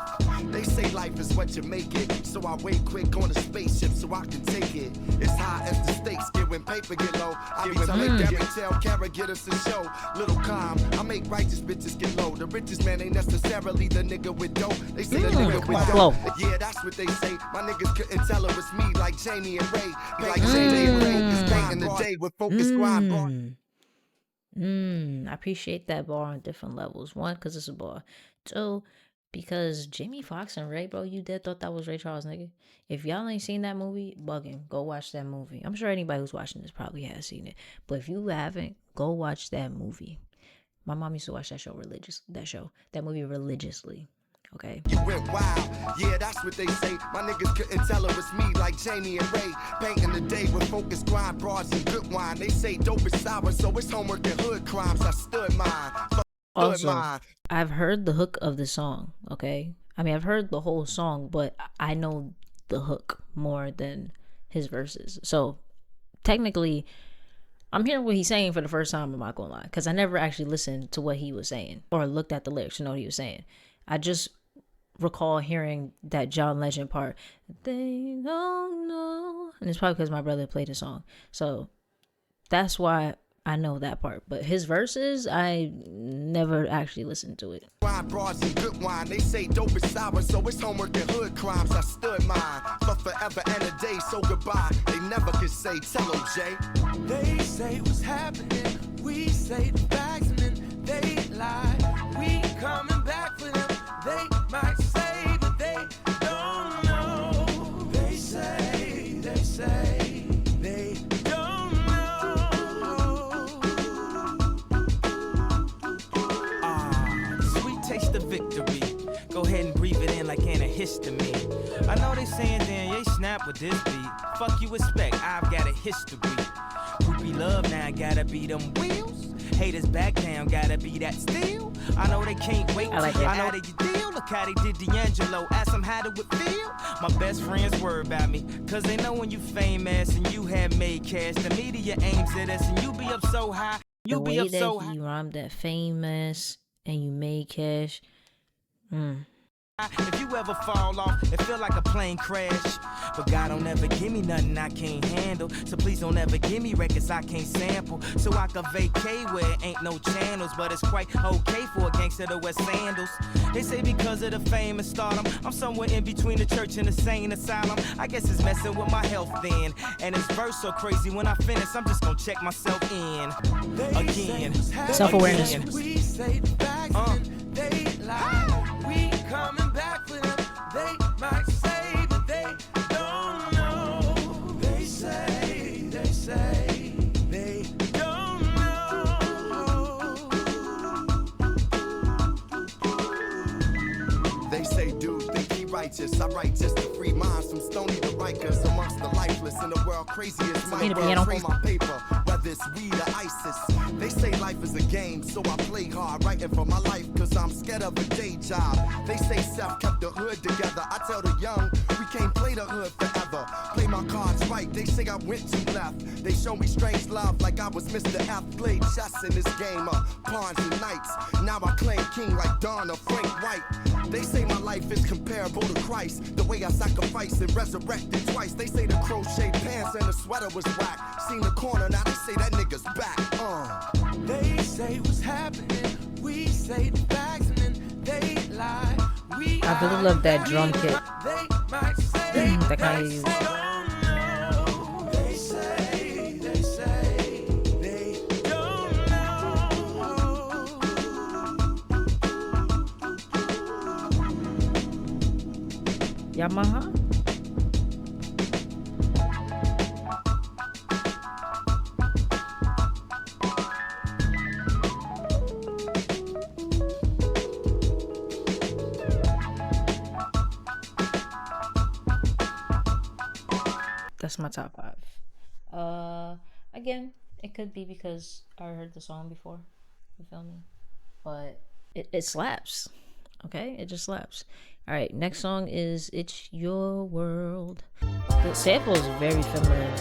They say life is what you make it, so I wait quick on a spaceship so I can take it. It's high as the stakes get when paper get low. I be telling Gary, tell Kara, get us a show. Little calm, I make righteous bitches get low. The richest man ain't necessarily the nigga with dough. They say the nigga with dough. Yeah, that's what they say. My niggas couldn't tell it was me like Jamie and Ray. Like Jamie and Ray, painting the day with focus grind. I appreciate that bar on different levels. One, because it's a bar. Two, because Jamie Foxx and Ray, bro, you dead thought that was Ray Charles, nigga. If y'all ain't seen that movie, bugging. Go watch that movie. I'm sure anybody who's watching this probably has seen it. But if you haven't, go watch that movie. My mom used to watch that movie religiously. Okay. You went wild, yeah, that's what they say. My niggas couldn't tell it was me like Jamie and Ray. Painting the day with focus, grind, broads, and good wine. They say dope is sour, so it's homework and hood crimes. I stood mine. Also, I've heard the hook of the song, okay? I mean, I've heard the whole song, but I know the hook more than his verses. So, technically, I'm hearing what he's saying for the first time, I'm not gonna lie. Because I never actually listened to what he was saying or looked at the lyrics to know what he was saying. I just recall hearing that John Legend part. They don't know. And it's probably because my brother played the song. So, that's why I know that part, but his verses, I never actually listened to it. Wine, broads, and good wine. They say dope is sour, so it's homework and hood crimes. I stood mine for forever and a day, so goodbye. They never could say, tell them, Jay. They say what's happening. We say the facts and then they lie. We coming back for them. They might say, but they don't know. They say, they don't know. Sweet taste of victory. Go ahead and breathe it in like antihistamine. I know they saying, damn, you snap with this beat. Fuck you expect, I've got a history. Groupie love now, gotta be them wheels. Haters back down, gotta be that steel. I know they can't wait. I like that. I know they deal. Look how they did D'Angelo. Ask them how it would feel. My best friends worry about me, cause they know when you famous and you have made cash. The media aims at us and you be up so high. You be up so high. You rhymed that famous and you made cash. If you ever fall off, it feel like a plane crash. But God don't ever give me nothing I can't handle. So please don't ever give me records I can't sample. So I can vacate where it ain't no channels. But it's quite okay for a gangster to wear sandals. They say because of the fame and stardom, I'm somewhere in between the church and the sane asylum. I guess it's messing with my health then. And this verse so crazy, when I finish, I'm just gonna check myself in. Again. Self-awareness. We say the facts and they lie. We coming back for them. They might say, but they don't know. They say, they don't know. They say, dude, think he righteous. I write just to free minds from stony to Rikers. Amongst the lifeless in the world, craziest my Need a world piano. on my paper. whether it's weed or ISIS. They say life is a game, so I play hard, writing for my life, cause I'm scared of a day job. They say Seth kept the hood together. I tell the young, we can't play the hood forever. Play my cards right, they say I went too left. They show me strange love like I was Mr. F. Played chess in this game of pawns and knights. Now I claim king like Don or Frank White. They say my life is comparable to Christ, the way I sacrificed and resurrected twice. They say the crochet pants and the sweater was whack. Seen the corner, now they say that nigga's back. They say what's happening, we say the facts, and then they lie. I really love that drum kit that kind of use. Yamaha. That's my top 5. Again, it could be because I heard the song before. You feel me? But it slaps. Okay, it just slaps. All right, next song is "It's Your World." The sample is very familiar.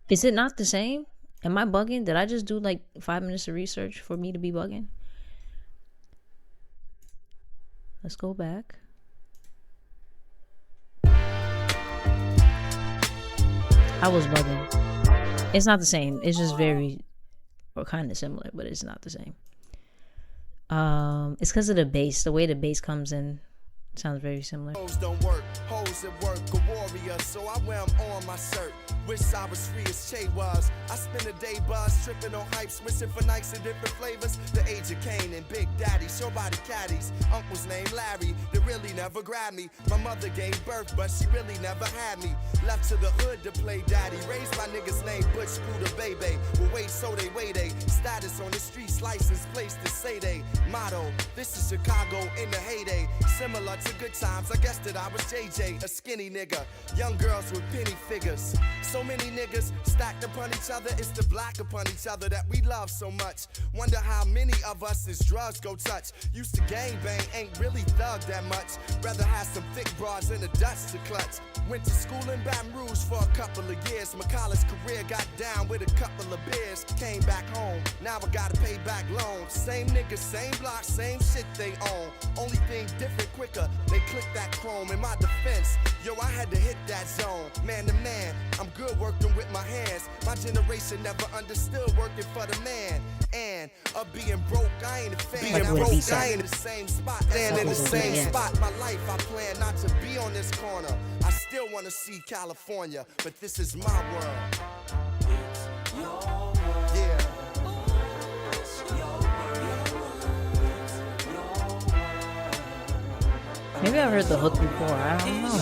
Is it not the same? Am I bugging? Did I just do like 5 minutes of research for me to be bugging? Let's go back. I was bugging. It's not the same. It's just very, or kind of similar, but it's not the same. It's because of the bass. The way the bass comes in sounds very similar. Hoes don't work, hoes at work, a warrior, so I wear 'em on my shirt. Wish I was free as Che was. I spend a day buzz, tripping on hype, switching for nights and different flavors. The age of Cain and Big Daddy, show body caddies. Uncle's named Larry, they really never grabbed me. My mother gave birth, but she really never had me. Left to the hood to play daddy. Raised by niggas named Butch, Scooter, Baby. Well, wait, so they wait, they status on the streets, license place to say they. Motto, this is Chicago in the heyday. Similar to good times, I guess that I was JJ, a skinny nigga. Young girls with penny figures. So many niggas stacked upon each other, it's the black upon each other that we love so much. Wonder how many of us as drugs go touch. Used to gang bang, ain't really thug that much. Rather have some thick broads in the dust to clutch. Went to school in Baton Rouge for a couple of years. My college career got down with a couple of beers. Came back home, now I gotta pay back loans. Same niggas, same block, same shit they own. Only thing different, quicker, they click that chrome. In my defense, yo, I had to hit that zone. Man to man, I'm good working with my hands. My generation never understood working for the man. And of being broke, I ain't a fan. Being broke, I ain't in the same spot. Stand in the same spot. My life, I plan not to be on this corner. I still wanna see California, but this is my world. It's your world. Yeah. Maybe I heard the hook before. I don't know.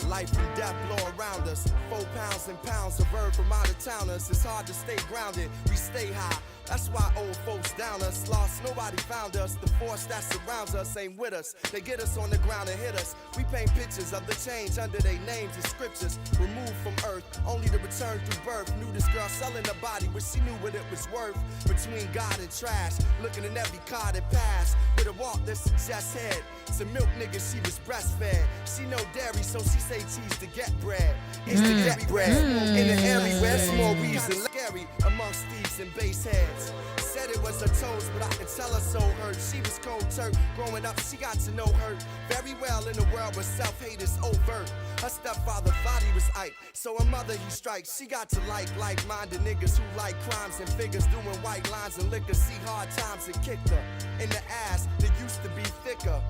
Life and death blow around us. 4 pounds and pounds of herb from out of towners. It's hard to stay grounded. We stay high. That's why old folks down us. Lost, nobody found us. The force that surrounds us ain't with us. They get us on the ground and hit us. We paint pictures of the change under their names and scriptures. Removed from earth, only to return through birth. Knew this girl selling her body, but she knew what it was worth. Between God and trash, looking in every car that passed. With a walk that suggests head. Some milk nigga, she was breastfed. She no dairy, so she say cheese to get bread. It's the get bread. In the area where it's more reason. Scary amongst thieves and bass heads. Said it was her toes, but I could tell her so hurt. She was cold turk. Growing up, she got to know her very well in a world where self-hate is overt. Her stepfather thought he was Ike, so her mother he strikes. She got to like-minded niggas who like crimes and figures, doing white lines and liquor. See hard times and kicked her in the ass that used to be thicker.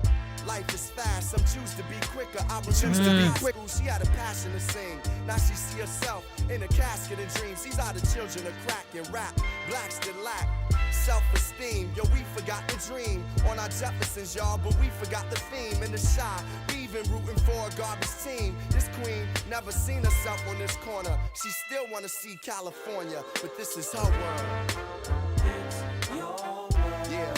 Life is fast, some choose to be quicker. I was used to be quick. She had a passion to sing. Now she see herself in a casket and dreams. These are the children of crack and rap. Blacks that lack self-esteem. Yo, we forgot the dream on our Jeffersons, y'all, but we forgot the theme in the shy. We even rooting for a garbage team. This queen never seen herself on this corner. She still wanna see California, but this is her world. Yeah.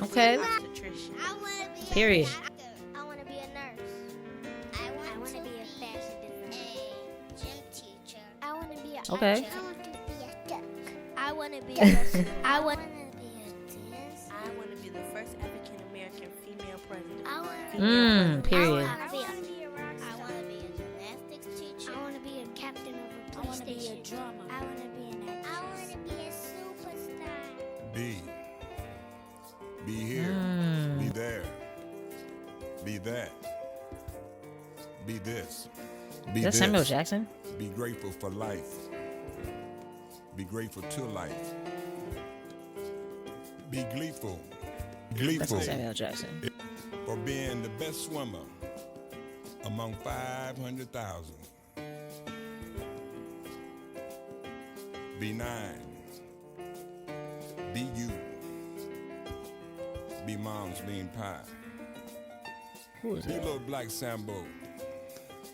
Okay. Period. I want to be a nurse. I want to be a fashion designer. A gym teacher. I want to be a Okay. I want to be a duck. I want to be a I want to be a dance. I want to be the first African American female president. I want to be Period. I want to be a rock star. I want to be a gymnastics teacher. I want to be a captain of a police station. I want to be a drummer. I want to be an actress. I want to be a superstar. Be here, be there, be that, be this, be Is that this. Samuel Jackson? Be grateful for life. Be grateful to life. Be gleeful, That's gleeful not Samuel Jackson. for being the best swimmer among 500,000. Be nine. Be you. Be mom's bean pie. Who is Be that? little black Sambo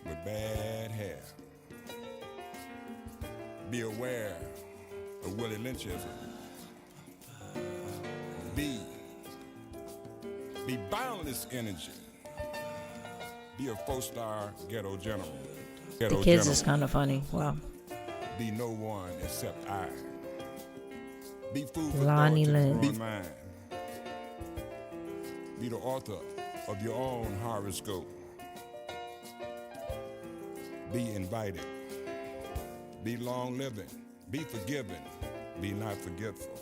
with bad hair. Be aware of Willie Lynchism. Be boundless energy. Be a 4-star ghetto general. The kids is kind of funny. Wow. Be no one except I. Be food for Lonnie thought to Lynn. grow mind. Be the author of your own horoscope. Be invited. Be long living. Be forgiving. Be not forgetful.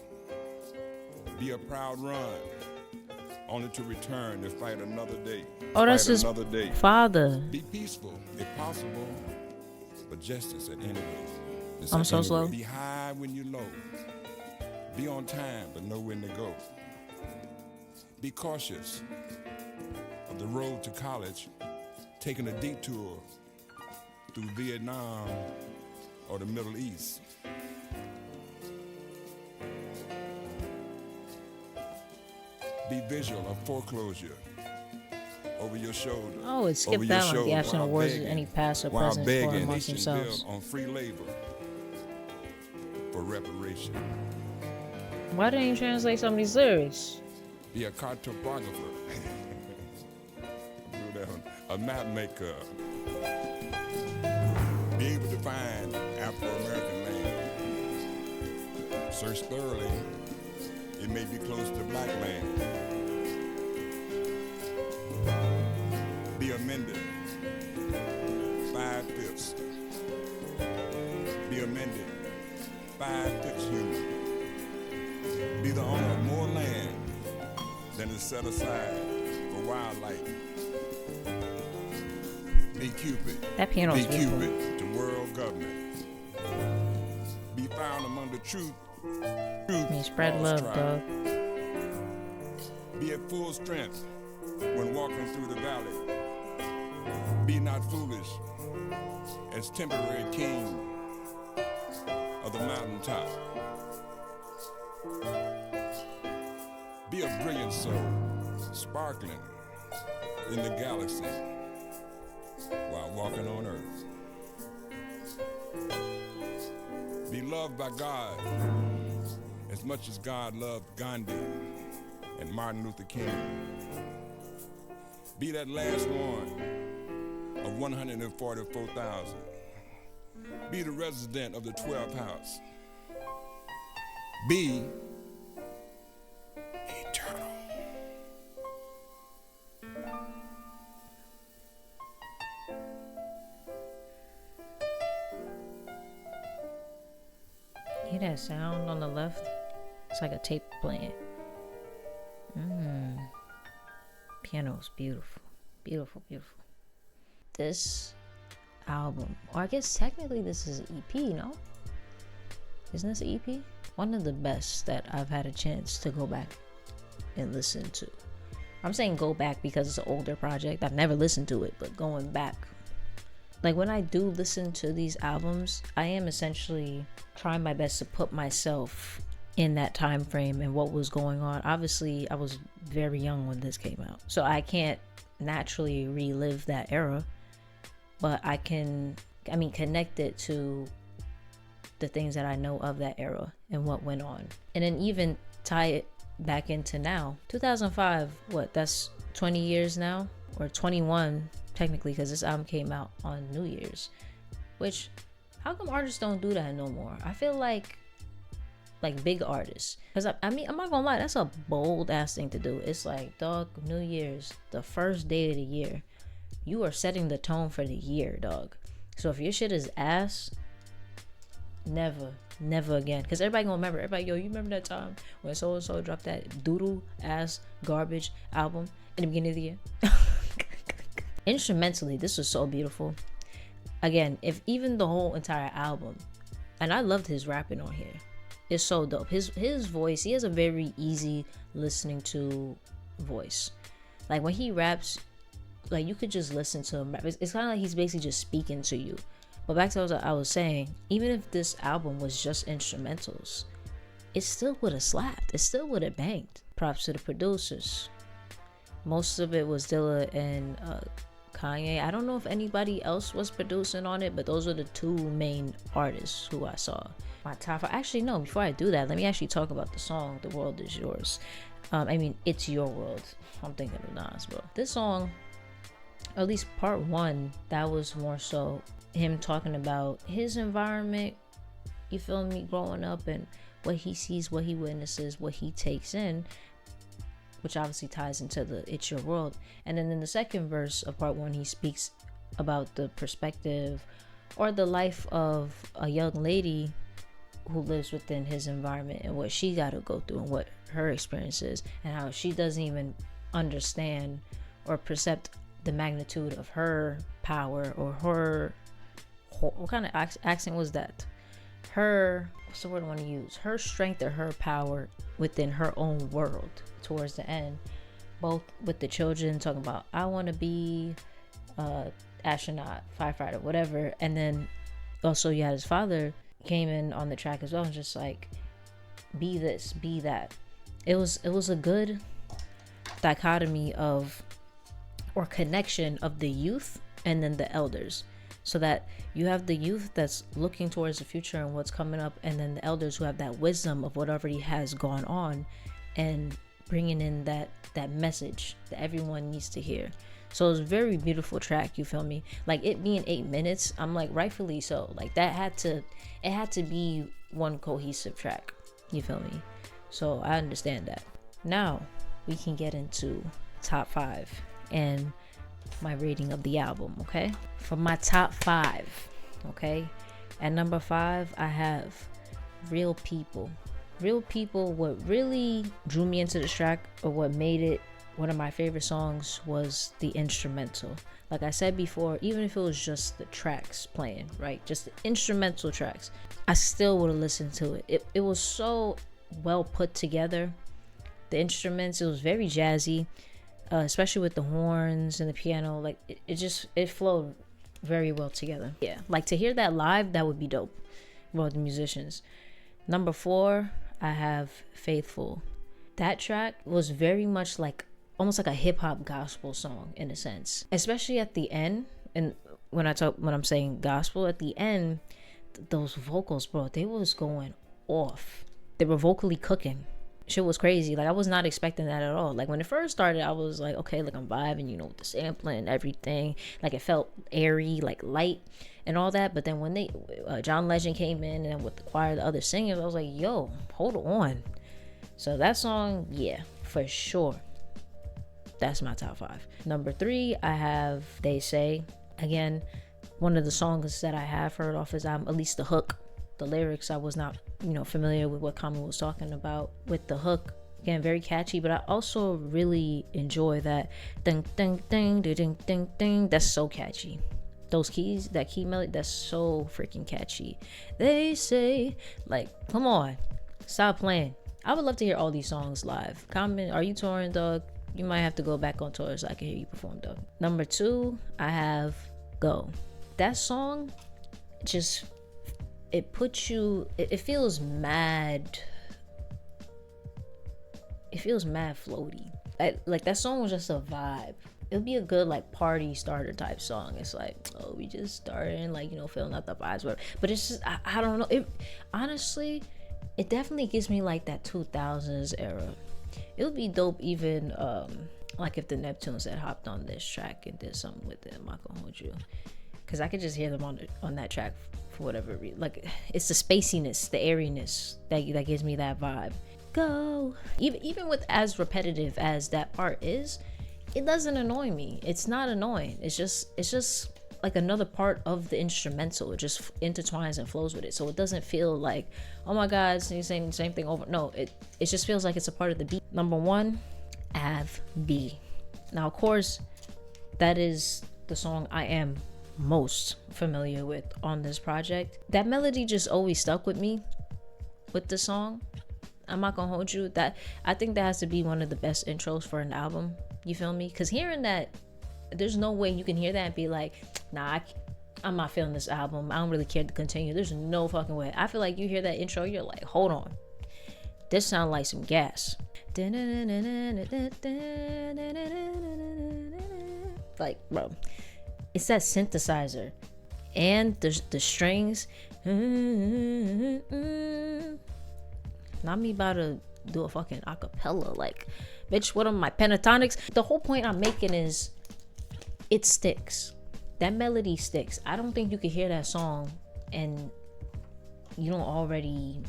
Be a proud run, only to return to fight another day. Oh, that's Fight his another day. father. Be peaceful, if possible, but justice at any rate. I'm so slow. Be high when you're low. Be on time, but know when to go. Be cautious of the road to college, taking a detour through Vietnam or the Middle East. Be visual of foreclosure over your shoulder. Oh, it over skipped your that one. The shoulder absent while awards begging- any past or while present for begging amongst nation themselves. built on free labor for reparation. Why didn't you translate some of these lyrics? Be a cartographer. Do that one. A map maker. Be able to find Afro-American land. Search thoroughly. It may be close to black land. Be amended. 5/5. Be amended. 5/5 human. Be the owner of more land than is set aside for wildlife. Be Cupid. That piano's Be beautiful. Cupid to world government. Be found among the truth. I mean, spread cause love, tribe. dog. Be at full strength when walking through the valley. Be not foolish as temporary king of the mountaintop. Be a brilliant soul, sparkling in the galaxy while walking on earth. Be loved by God as much as God loved Gandhi and Martin Luther King. Be that last one of 144,000. Be the resident of the 12th house. Be eternal. Hear that sound on the left? It's like a tape playing. Piano's beautiful. Beautiful, beautiful. This album, or I guess technically this is an EP, no? Isn't this an EP? One of the best that I've had a chance to go back and listen to. I'm saying go back because it's an older project. I've never listened to it, but going back. Like when I do listen to these albums, I am essentially trying my best to put myself in that time frame and what was going on. Obviously, I was very young when this came out, so I can't naturally relive that era, but I can, connect it to the things that I know of that era and what went on, and then even tie it back into now. 2005, what, that's 20 years now, or 21 technically, because this album came out on New Year's, which, how come artists don't do that no more? I feel like big artists, because I'm not gonna lie, that's a bold ass thing to do. It's like, dog, New Year's, the first day of the year, you are setting the tone for the year, dog. So if your shit is ass, never again, because everybody gonna remember. Everybody, yo, you remember that time when so and so dropped that doodle ass garbage album in the beginning of the year? Instrumentally, this was so beautiful. Again, if even the whole entire album, and I loved his rapping on here, it's so dope. His voice, he has a very easy listening to voice. Like when he raps, like you could just listen to him rap. It's kind of like he's basically just speaking to you. But back to what I was saying, even if this album was just instrumentals, it still would have slapped. It still would have banged. Props to the producers. Most of it was Dilla and Kanye. I don't know if anybody else was producing on it, but those were the two main artists who I saw. My top five. Actually, no, before I do that, let me actually talk about the song The World Is Yours. It's Your World. I'm thinking of Nas, bro. This song, or at least part one, that was more so him talking about his environment, you feel me, growing up, and what he sees, what he witnesses, what he takes in, which obviously ties into the It's Your World. And then in the second verse of part one, he speaks about the perspective or the life of a young lady who lives within his environment and what she got to go through and what her experience is, and how she doesn't even understand or percept the magnitude of her power or her, what kind of accent was that? Her, what's the word I want to use? Her strength or her power within her own world towards the end. Both with the children talking about, I want to be astronaut, firefighter, whatever. And then also you had his father came in on the track as well, and just like, be this, be that. It was a good dichotomy of, or connection of, the youth and then the elders, so that you have the youth that's looking towards the future and what's coming up, and then the elders who have that wisdom of what already has gone on and bringing in that message that everyone needs to hear. So it's a very beautiful track, you feel me? Like it being 8 minutes, I'm like, rightfully so. Like it had to be one cohesive track, you feel me? So I understand that. Now we can get into top 5 and my rating of the album, okay? For my top 5, okay? At number 5, I have Real People. Real People, what really drew me into this track, or what made it one of my favorite songs, was the instrumental. Like I said before, even if it was just the tracks playing, right? Just the instrumental tracks, I still would have listened to it. It was so well put together. The instruments, it was very jazzy, especially with the horns and the piano. Like it flowed very well together. Yeah, like to hear that live, that would be dope. Well, the musicians. Number 4, I have Faithful. That track was very much like, almost like a hip-hop gospel song in a sense, especially at the end. And when I'm saying gospel, at the end, those vocals, bro, they was going off. They were vocally cooking. shit was crazy. Like I was not expecting that at all. Like when it first started, I was like, okay, like I'm vibing, you know, with the sampling and everything. Like it felt airy, like light and all that. But then when they John Legend came in and with the choir, the other singers, I was like, yo, hold on. So that song, yeah, for sure, that's my top 5. Number 3, I have They Say. Again, one of the songs that I have heard off his album, at least the hook. The lyrics, I was not, you know, familiar with what Common was talking about with the hook. Again, very catchy, but I also really enjoy that ding ding ding ding ding ding. That's so catchy. Those keys, that key melody, that's so freaking catchy. They say, like, come on, stop playing. I would love to hear all these songs live. Common, are you touring, dog? You might have to go back on tour so I can hear you perform, dog. Number 2, I have Go. That song just, it puts you, it feels mad, it feels mad floaty. Like that song was just a vibe. It would be a good like party starter type song. It's like, oh, we just started, like, you know, filling out the vibes, whatever. But it's just, I don't know, it honestly, it definitely gives me like that 2000s era. It would be dope even like if the Neptunes had hopped on this track and did something with it. I'm not gonna hold you, because I could just hear them on that track for whatever reason. Like it's the spaciness, the airiness that gives me that vibe. Go. Even with as repetitive as that part is, it doesn't annoy me. It's not annoying. It's just like another part of the instrumental. It just intertwines and flows with it, so it doesn't feel like, oh my god, you're saying the same thing over. No, it just feels like it's a part of the beat. Number 1, Av B. Now of course that is the song I am most familiar with on this project. That melody just always stuck with me with the song. I'm not gonna hold you, that I think that has to be one of the best intros for an album. You feel me? Because hearing that, there's no way you can hear that and be like, nah, I'm not feeling this album, I don't really care to continue. There's no fucking way. I feel like you hear that intro, you're like, hold on, this sounds like some gas. Like, bro, it's that synthesizer and the strings. Not me about to do a fucking acapella. Like, bitch, what are my pentatonics? The whole point I'm making is it sticks. That melody sticks. I don't think you could hear that song and you don't already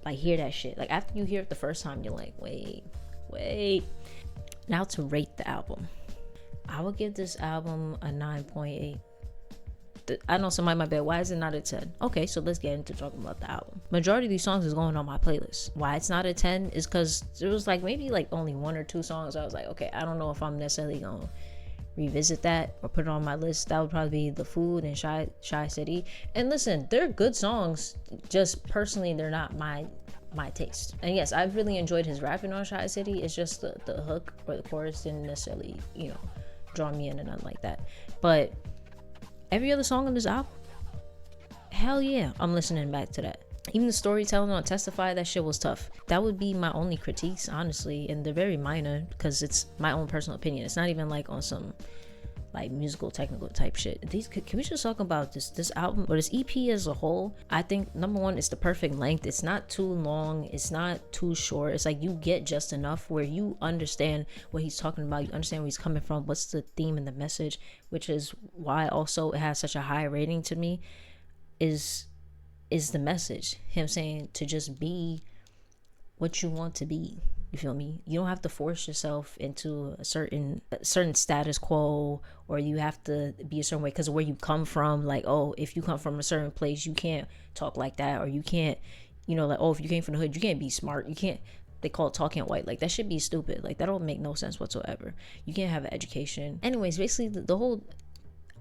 like hear that shit. Like after you hear it the first time, you're like, wait. Now to rate the album, I would give this album a 9.8. I know somebody might be like, why is it not a 10? Okay, so let's get into talking about the album. Majority of these songs is going on my playlist. Why it's not a 10 is because there was like maybe like only 1 or 2 songs I was like, okay, I don't know if I'm necessarily gonna revisit that or put it on my list. That would probably be The Food and Shy City. And listen, they're good songs, just personally they're not my taste. And yes, I've really enjoyed his rapping on Shy City. It's just the hook or the chorus didn't necessarily, you know, draw me in and nothing like that. But every other song on this album, hell yeah, I'm listening back to that. Even the storytelling on Testify, that shit was tough. That would be my only critiques, honestly, and they're very minor because it's my own personal opinion. It's not even like on some like musical technical type shit. Can we just talk about this album or this EP as a whole? I think number 1, it's the perfect length. It's not too long, it's not too short. It's like you get just enough where you understand what he's talking about, you understand where he's coming from, what's the theme and the message, which is why also it has such a high rating to me, is the message. Him saying to just be what you want to be. You feel me? You don't have to force yourself into a certain status quo, or you have to be a certain way because of where you come from. Like, oh, if you come from a certain place, you can't talk like that, or you can't, you know, like, oh, if you came from the hood, you can't be smart. You can't. They call it talking white. Like that should be stupid. Like that don't make no sense whatsoever. You can't have an education. Anyways, basically the whole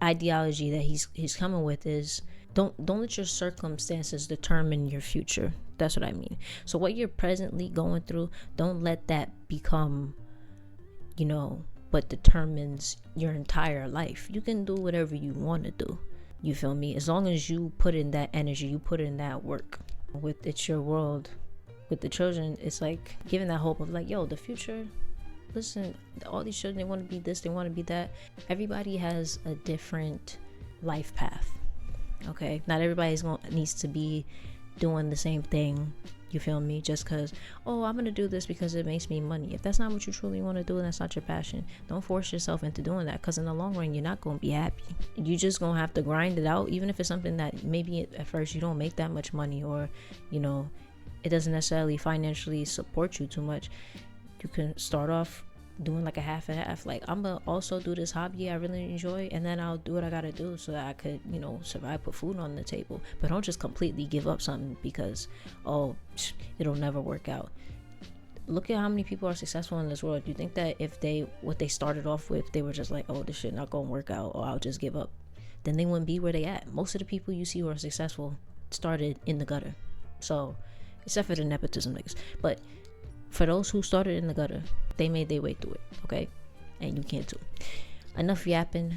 ideology that he's coming with is don't let your circumstances determine your future. That's what I mean. So what you're presently going through, don't let that become, you know, what determines your entire life. You can do whatever you want to do. You feel me? As long as you put in that energy, you put in that work. With It's Your World, with the children, it's like giving that hope of like, yo, the future, listen, all these children, they want to be this, they want to be that. Everybody has a different life path. Okay, not everybody needs to be doing the same thing You feel me? Just because, oh, I'm gonna do this because it makes me money. If that's not what you truly want to do and that's not your passion, don't force yourself into doing that, because in the long run you're not gonna be happy. You just gonna have to grind it out, even if it's something that maybe at first you don't make that much money, or you know, it doesn't necessarily financially support you too much. You can start off doing like a half and half. Like, I'm gonna also do this hobby I really enjoy, and then I'll do what I gotta do so that I could, you know, survive, put food on the table. But don't just completely give up something because, oh, it'll never work out. Look at how many people are successful in this world. You think that if what they started off with, they were just like, oh, this shit not gonna work out, or I'll just give up, then they wouldn't be where they at. Most of the people you see who are successful started in the gutter. So, except for the nepotism niggas, but for those who started in the gutter, they made their way through it, okay? And you can too. Enough yapping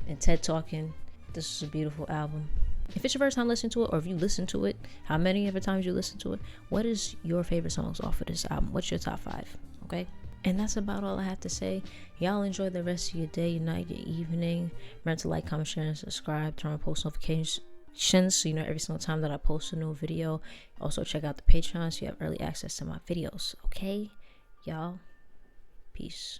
and TED talking. This is a beautiful album. If it's your first time listening to it, or if you listen to it, how many of the times you listen to it, what is your favorite songs off of this album? What's your top 5, okay? And that's about all I have to say. Y'all enjoy the rest of your day, your night, your evening. Remember to like, comment, share, and subscribe. Turn on post notifications so you know every single time that I post a new video. Also check out the Patreon so you have early access to my videos, okay? Y'all, peace.